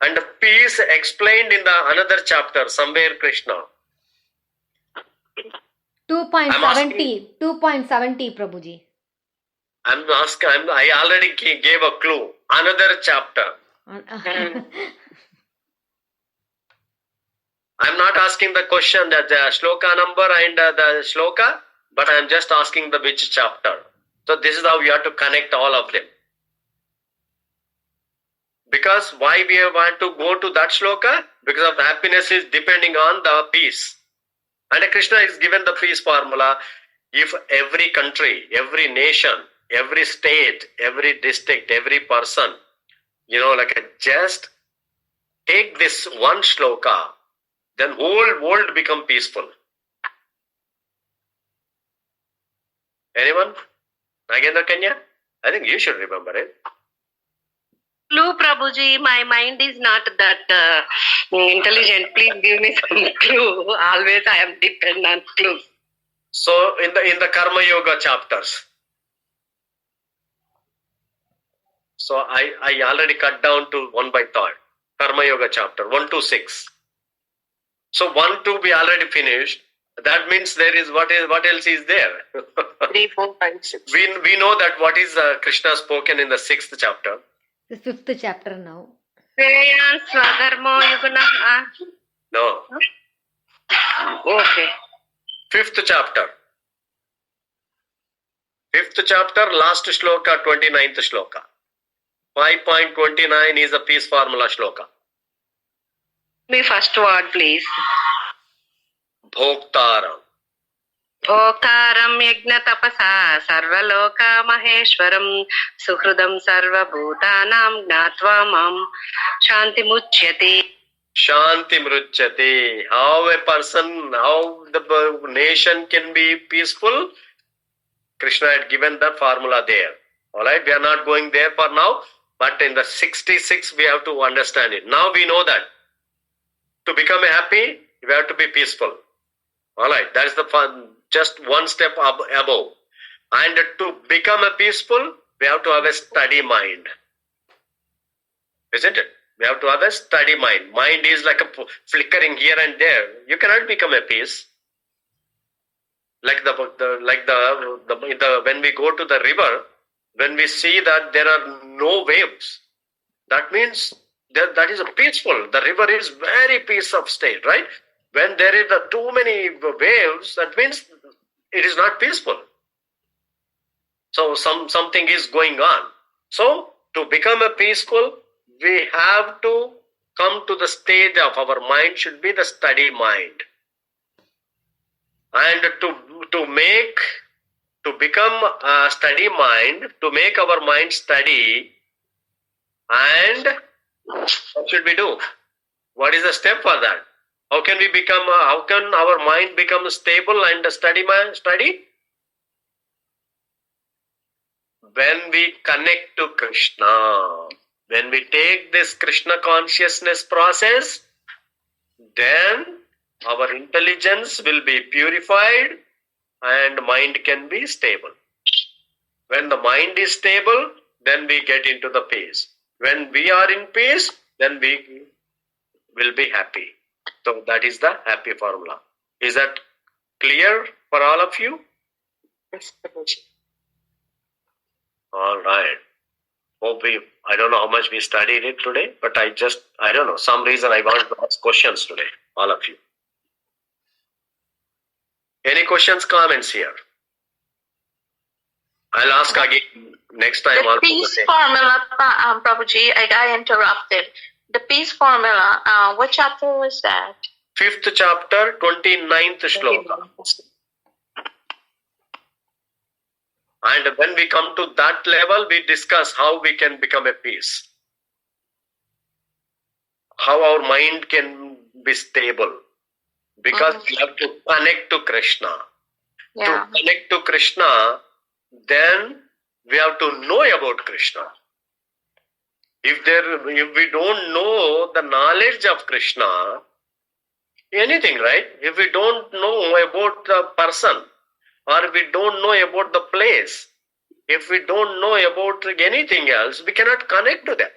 And the peace explained in the another chapter, somewhere Krishna.
2.70 Prabhuji.
I already gave a clue. Another chapter. I'm not asking the question that the shloka number and the shloka, but I'm just asking the which chapter. So this is how we have to connect all of them. Because why we want to go to that shloka? Because of the happiness is depending on the peace. And Krishna is given the peace formula. If every country, every nation, every state, every district, every person, just take this one shloka, then whole world become peaceful. Anyone? Nagendra Kanya? I think you should remember it.
Clue, Prabhuji, my mind is not that intelligent. Please give me some clue. Always I am dependent on clues.
So in the Karma Yoga chapters. So I already cut down to 1 by 3rd. Karma Yoga chapter 1 to 6. So 1, 2 we already finished. That means there is what else is there?
3, 4, 5, 6.
We know that what is Krishna spoken in the 6th chapter.
The 5th chapter now.
Shreyan Swadharmo Yugana.
No.
Okay.
5th chapter. 5th chapter, last shloka, 29th shloka. 5.29 is a peace formula shloka.
Me first word, please.
Bhoktaram.
Bhoktaram yajna tapasa sarvaloka maheshwaram suhridam sarvabhutanam gnatva mam shanti muchyate.
Shanti mruchyate. How the nation can be peaceful? Krishna had given the formula there. Alright, we are not going there for now, but in the 66 we have to understand it. Now we know that to become happy, we have to be peaceful. Alright, that is the fun, just one step above. And to become a peaceful, we have to have a steady mind. Isn't it? We have to have a steady mind. Mind is like a flickering here and there. You cannot become a peace. Like when we go to the river, when we see that there are no waves, that means that is a peaceful. The river is very peaceful state, right? When there is too many waves, that means it is not peaceful. So something is going on. So to become a peaceful, we have to come to the stage of our mind should be the steady mind. And to become a steady mind, to make our mind steady, and what should we do? What is the step for that? How can our mind become stable and steady? When we connect to Krishna, when we take this Krishna consciousness process, then our intelligence will be purified and mind can be stable. When the mind is stable, then we get into the peace. When we are in peace, then we will be happy. So that is the happy formula. Is that clear for all of you?
Yes, Prabhuji.
All right. Hope I don't know how much we studied it today, but I don't know, some reason I want to ask questions today, all of you. Any questions, comments here? I'll ask again next time.
The peace formula, Prabhuji, I interrupted. The peace formula, what chapter was that?
5th chapter, 29th shloka. And when we come to that level, we discuss how we can become a peace. How our mind can be stable. Because we have to connect to Krishna.
Yeah.
To connect to Krishna, then we have to know about Krishna. If we don't know the knowledge of Krishna, anything, right? If we don't know about the person, or we don't know about the place, if we don't know about anything else, we cannot connect to them.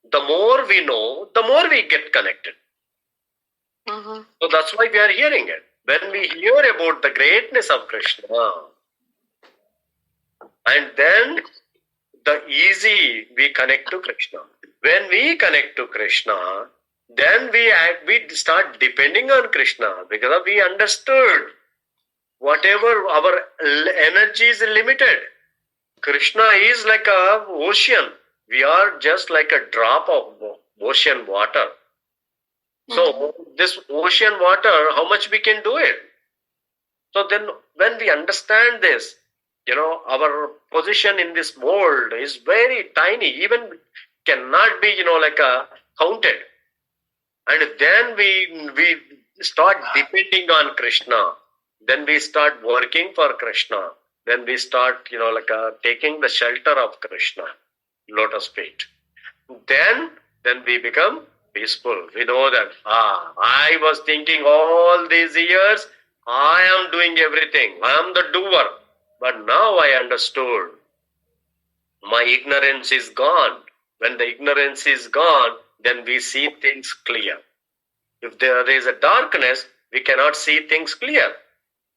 The more we know, the more we get connected. So that's why we are hearing it. When we hear about the greatness of Krishna, and then the easy we connect to Krishna. When we connect to Krishna, then we start depending on Krishna, because we understood whatever our energy is limited. Krishna is like a ocean. We are just like a drop of ocean water. So this ocean water, how much we can do it? So then when we understand this, our position in this world is very tiny, even cannot be, counted. And then we start depending on Krishna. Then we start working for Krishna. Then we start, taking the shelter of Krishna, lotus feet. Then we become peaceful. We know that, I was thinking all these years, I am doing everything. I am the doer. But now I understood. My ignorance is gone. When the ignorance is gone, then we see things clear. If there is a darkness, we cannot see things clear.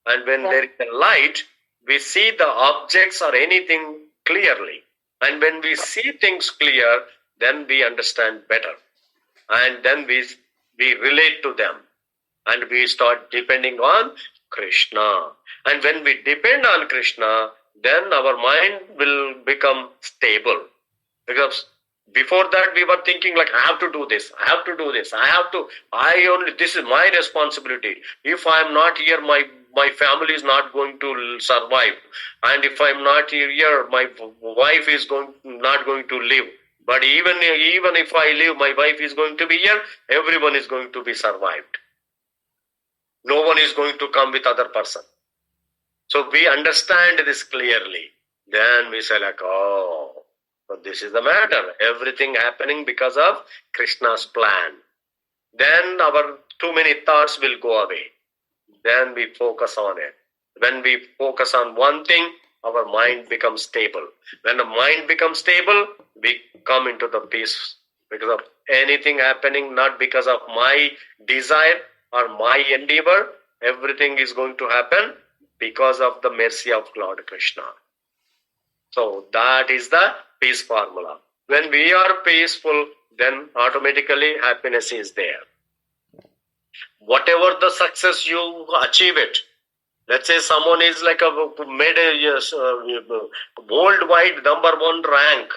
And when there is a light, we see the objects or anything clearly. And when we see things clear, then we understand better. And then we relate to them. And we start depending on Krishna. And when we depend on Krishna, then our mind will become stable. Because before that we were thinking like, I have to do this, I have to do this, this is my responsibility. If I am not here, my family is not going to survive. And if I am not here, my wife is not going to live. But even if I live, my wife is going to be here, everyone is going to be survived. No one is going to come with other person. So we understand this clearly. Then we say like, so this is the matter. Everything happening because of Krishna's plan. Then our too many thoughts will go away. Then we focus on it. When we focus on one thing, our mind becomes stable. When the mind becomes stable, we come into the peace. Because of anything happening, not because of my desire or my endeavor, everything is going to happen because of the mercy of Lord Krishna. So that is the peace formula. When we are peaceful, then automatically happiness is there. Whatever the success you achieve it, let's say someone is like made a worldwide #1 rank,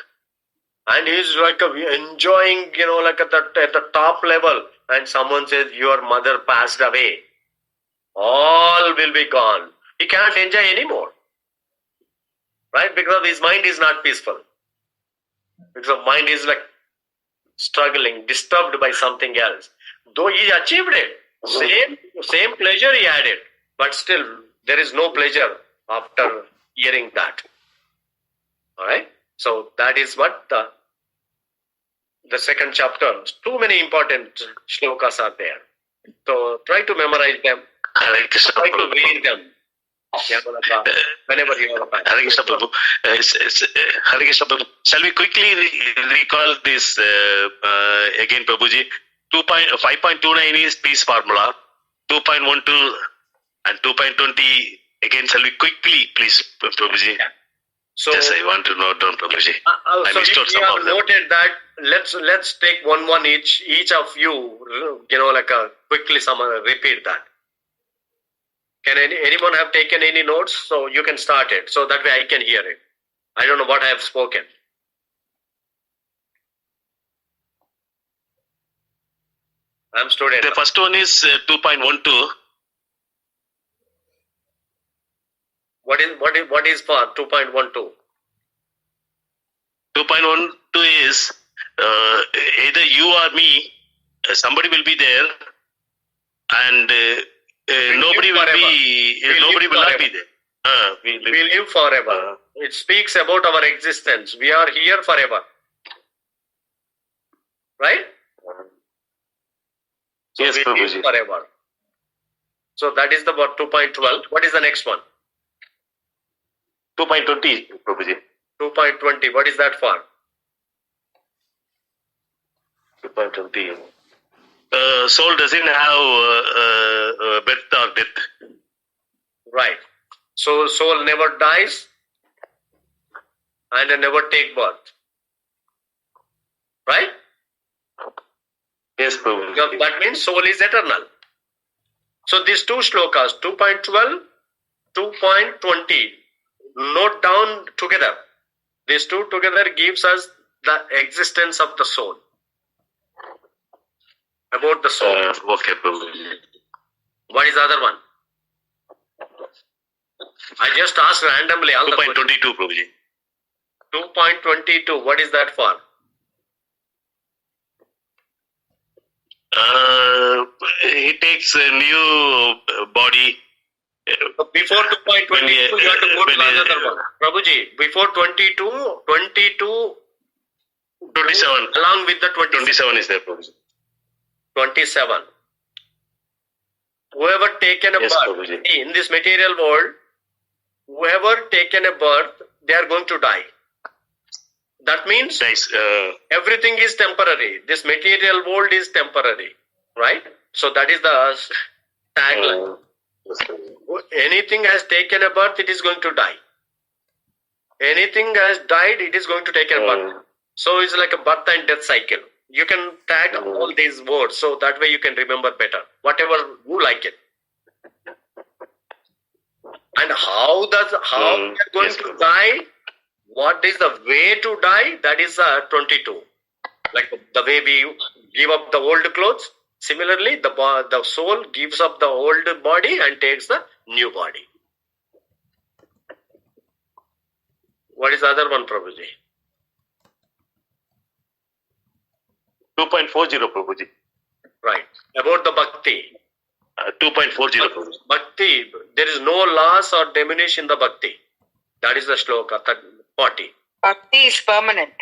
and he's like enjoying, at the top level, and someone says your mother passed away, all will be gone. He can't enjoy anymore, right? Because his mind is not peaceful. Because mind is like struggling, disturbed by something else. Though he achieved it, same pleasure he had it, but still there is no pleasure after hearing that. All right. So that is what the second chapter. Too many important shlokas are there. So try to memorize them. Try to read them. Whenever you have a
Hare Krishna Prabhu. Hare Krishna Prabhu. Shall we quickly recall this again, Prabhuji? 5.29 is peace formula. 2.12 and 2.20 again. Shall we quickly, please, Prabhuji?
So,
Yes, I want to note down, Prabhuji. I
so
missed out
we
some
have
of them.
noted that. Let's take one each of you. Quickly repeat that. Can anyone have taken any notes? So you can start it. So that way I can hear it. I don't know what I have spoken. I'm student.
The first one is 2.12.
What is for 2.12?
2.12 is either you or me, somebody will be there, and nobody will be. Nobody will not be there.
We live forever. It speaks about our existence. We are here forever. Right? So
Yes,
we
Prabhuji.
live forever. So that is the 2.12. What is the next one?
2.20, Prabhuji.
2.20. What is that for?
2.20. Soul doesn't have birth or death.
Right. So soul never dies and never take birth. Right?
Yes, Prabhuji.
That means soul is eternal. So these two shlokas, 2.12, 2.20, note down together. These two together gives us the existence of the soul. About the soul.
Okay, Prabhuji.
What is the other one? I just asked randomly.
2.22, Prabhuji.
2.22. What is that for?
He takes a new body.
Before 2.22, you have to go to another one. Prabhuji, before 22,
27.
Along with the
27 is there, Prabhuji.
27. Whoever taken a
Yes,
birth
Prabhuji.
in this material world, whoever taken a birth, they are going to die. That means
Nice.
everything is temporary. This material world is temporary, right? So that is the tagline. Anything has taken a birth, it is going to die. Anything has died, it is going to take a birth. So it's like a birth and death cycle. You can tag all these words, so that way you can remember better, whatever you like it. And how we are going to die? What is the way to die? That is 22. Like the way we give up the old clothes. Similarly, the soul gives up the old body and takes the new body. What is the other one, Prabhuji?
2.40, Prabhuji.
Right. About the bhakti.
2.40, Prabhuji.
Bhakti, there is no loss or diminish in the bhakti. That is the shloka 40.
Bhakti is permanent.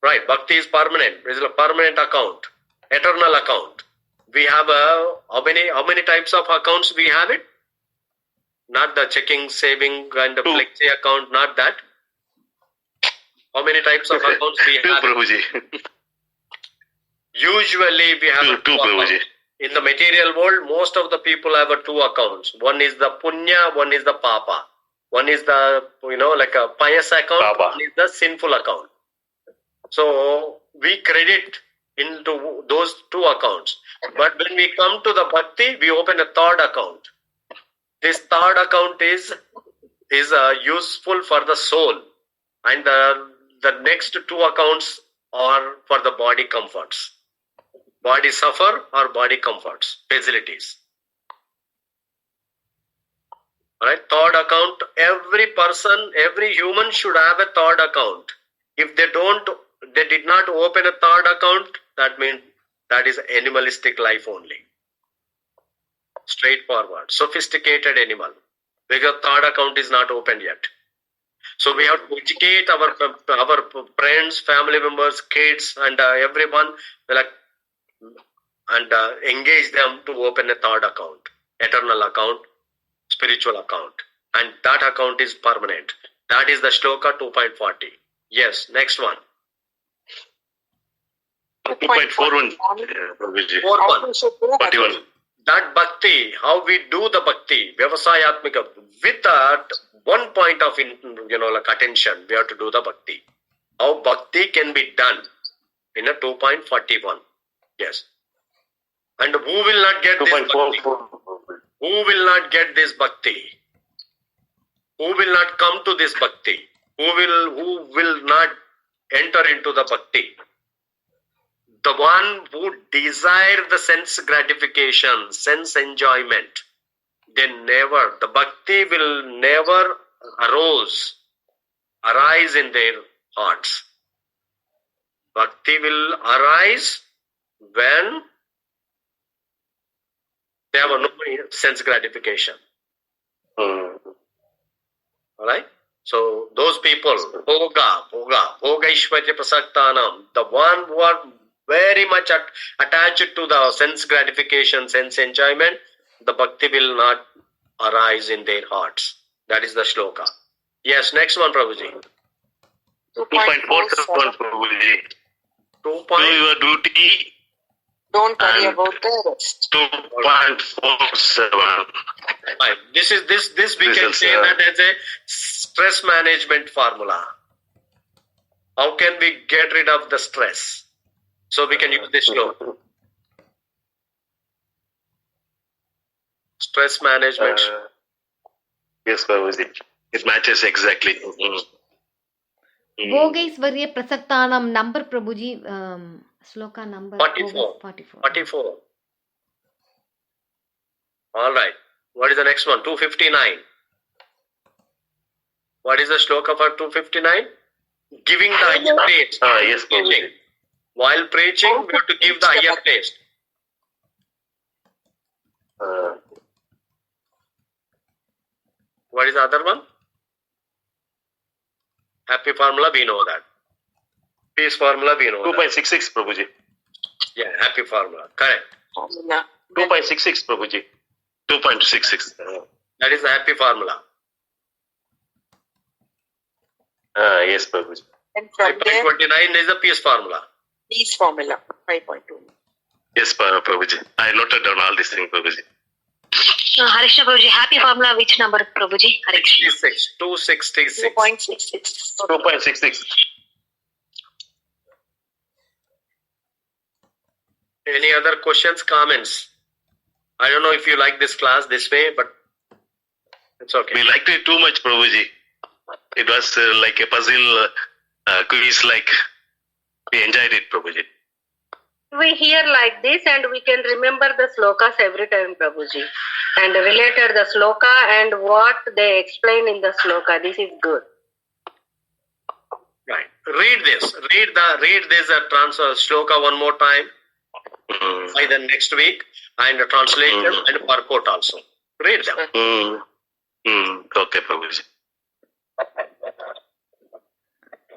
Right, bhakti is permanent. It is a permanent account, eternal account. We have how many types of accounts we have it? Not the checking, saving, and the flexi account. Not that. How many types of accounts we
Two,
have?
Prabhuji.
Usually we have
Two, Prabhuji.
In the material world, most of the people have two accounts. One is the Punya, one is the Paapa. One is the, like a pious account,
Paapa.
one is the sinful account. So we credit into those two accounts. But when we come to the bhakti, we open a third account. This third account is useful for the soul. And the next two accounts are for the body comforts. Body suffer or body comforts, facilities. Alright, third account, every person, every human should have a third account. If they did not open a third account, that means that is animalistic life only. Straightforward, sophisticated animal. Because third account is not opened yet. So we have to educate our friends, family members, kids, and everyone, and engage them to open a third account, eternal account, spiritual account. And that account is permanent. That is the shloka 2.40. Yes, next one.
2.41. Prabhuji. 41.
That bhakti, how we do the bhakti, vyavasayatmika, with that one point of attention, we have to do the bhakti. How bhakti can be done in a 2.41. Yes. And who will not get this bhakti? Who will not get this bhakti? Who will not come to this bhakti? Who will not enter into the bhakti? The one who desire the sense gratification, sense enjoyment, the bhakti will never arise in their hearts. Bhakti will arise when they have no sense gratification. Alright? So those people, Bhoga Ishvarya Prasaktanam, the one who are very much attached to the sense gratification, sense enjoyment, the bhakti will not arise in their hearts. That is the shloka. Yes, next one, Prabhuji.
2.47, Prabhuji. Do your duty.
Don't worry about the rest.
2.47.
Right. This we can say that as a stress management formula. How can we get rid of the stress? So we can use this shloka. Stress management.
Yes, Prabhuji. It matches exactly.
Bhogaisvarya Prasaktanam number, Prabhuji. Sloka number
44. All right. What is the next one? 259. What is the shloka for 259? Giving the higher taste.
Yes, Prabhuji.
While preaching, we have to give the higher taste. What is the other one? Happy formula, we know that. Peace formula, we know
2.66, Prabhuji.
Yeah, happy formula. Correct.
2.66, Prabhuji. 2.66.
That is the happy formula.
Yes, Prabhuji.
And from there,
5.29 is the peace formula.
peace formula, 5.2.
Yes, Prabhuji. I noted down all these things, Prabhuji.
Hare Krishna Prabhuji, happy formula, which number, Prabhuji? Hare Krishna.
266.
2.66.
2.66.
Any other questions, comments? I don't know if you like this class this way, but it's okay.
We liked it too much, Prabhuji. It was like a puzzle quiz, like we enjoyed it, Prabhuji.
We hear like this and we can remember the slokas every time, Prabhuji. And related the sloka and what they explain in the sloka. This is good.
Right. Read this. Read this shloka one more time. By the next week, and a translation and purport also. Read them.
Okay, Prabhuji.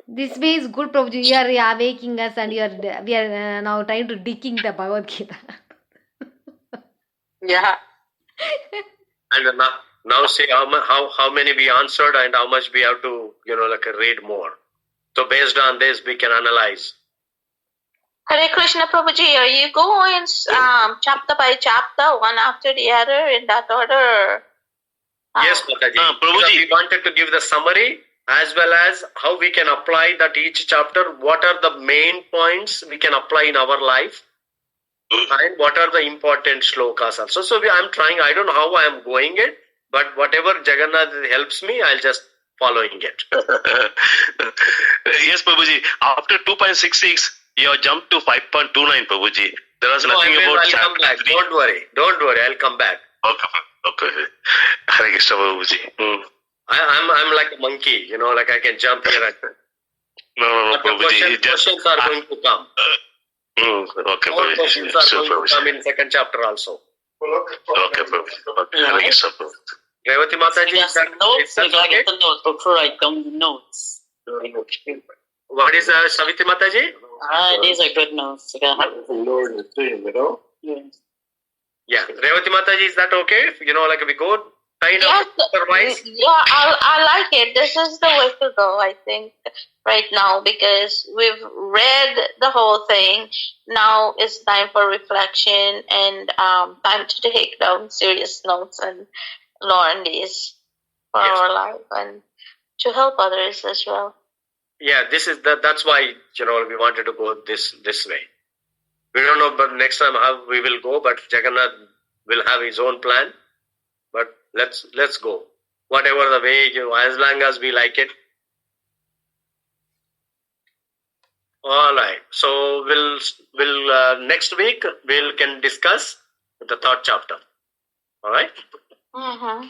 This way is good, Prabhuji. You are waking us and we are now trying to digging the Bhagavad Gita.
Yeah.
And now say how many we answered and how much we have to, read more. So based on this, we can analyze.
Hare Krishna Prabhuji, are you going chapter by chapter, one after the other, in that order?
Yes, Mataji.
Prabhuji.
We wanted to give the summary as well as how we can apply that each chapter, what are the main points we can apply in our life, and what are the important shlokas also. So I'm trying, I don't know how I am going it, but whatever Jagannath helps me, I'll just following it.
Yes, Prabhuji. After 2.66, you have jumped to 5.29, Prabhuji. There was nothing about
I'll come back. Don't worry, I'll come back.
Okay. Hare Krishna, Prabhuji.
I'm like a monkey, like I can jump here.
No,
But
Prabhuji.
the questions are going to come.
Okay,
All
Prabhuji.
questions are
Sure,
going to come
Prabhuji.
in second chapter also.
Okay, Prabhuji. Hare Krishna, Prabhuji.
Revati Mataji,
Just notes, we'd like the notes, but to write down the notes.
What is Savitri Mataji?
These are good notes.
Lord is saying,
Yeah, Revati Mataji, is that okay? If, we go kind
Yes,
of supervise.
yeah, I like it. This is the way to go, I think, right now, because we've read the whole thing. Now it's time for reflection and time to take down serious notes and learn these for
Yes.
our life and to help others as well.
Yeah, that's why, we wanted to go this way. We don't know but next time how we will go, but Jagannath will have his own plan. But let's go. Whatever the way, as long as we like it. All right. So we'll next week we can discuss the third chapter. All right.
Mm-hmm.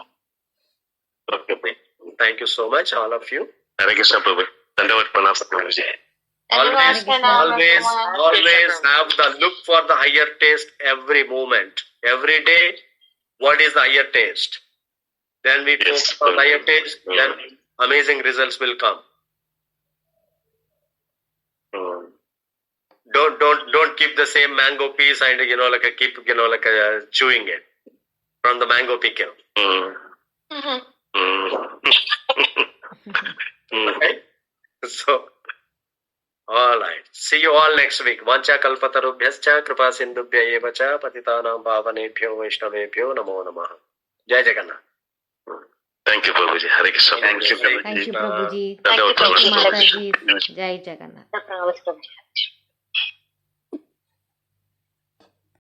Okay.
Thank you so much, all of you.
Hare Krishna Prabhu. Dandavat pranam Prabhuji.
Always have the look for the higher taste every moment, every day. What is the higher taste? Then we focus on higher taste. Then amazing results will come. Don't keep the same mango piece and keep chewing it from the mango pickle. Okay? So, all right. See you all next week. Vancha kalpatarubhyascha kripa sindhubhya eva cha patitanam pavanebhyo vaishnavebhyo namo namah. Jai Jagannath.
Thank you, Prabhuji. Hare Krishna.
Thank you,
Thank you, Prabhuji.
Dandavat
Thank you,
pranam.
Mataji. Jai Jagannath.
Prabhuji.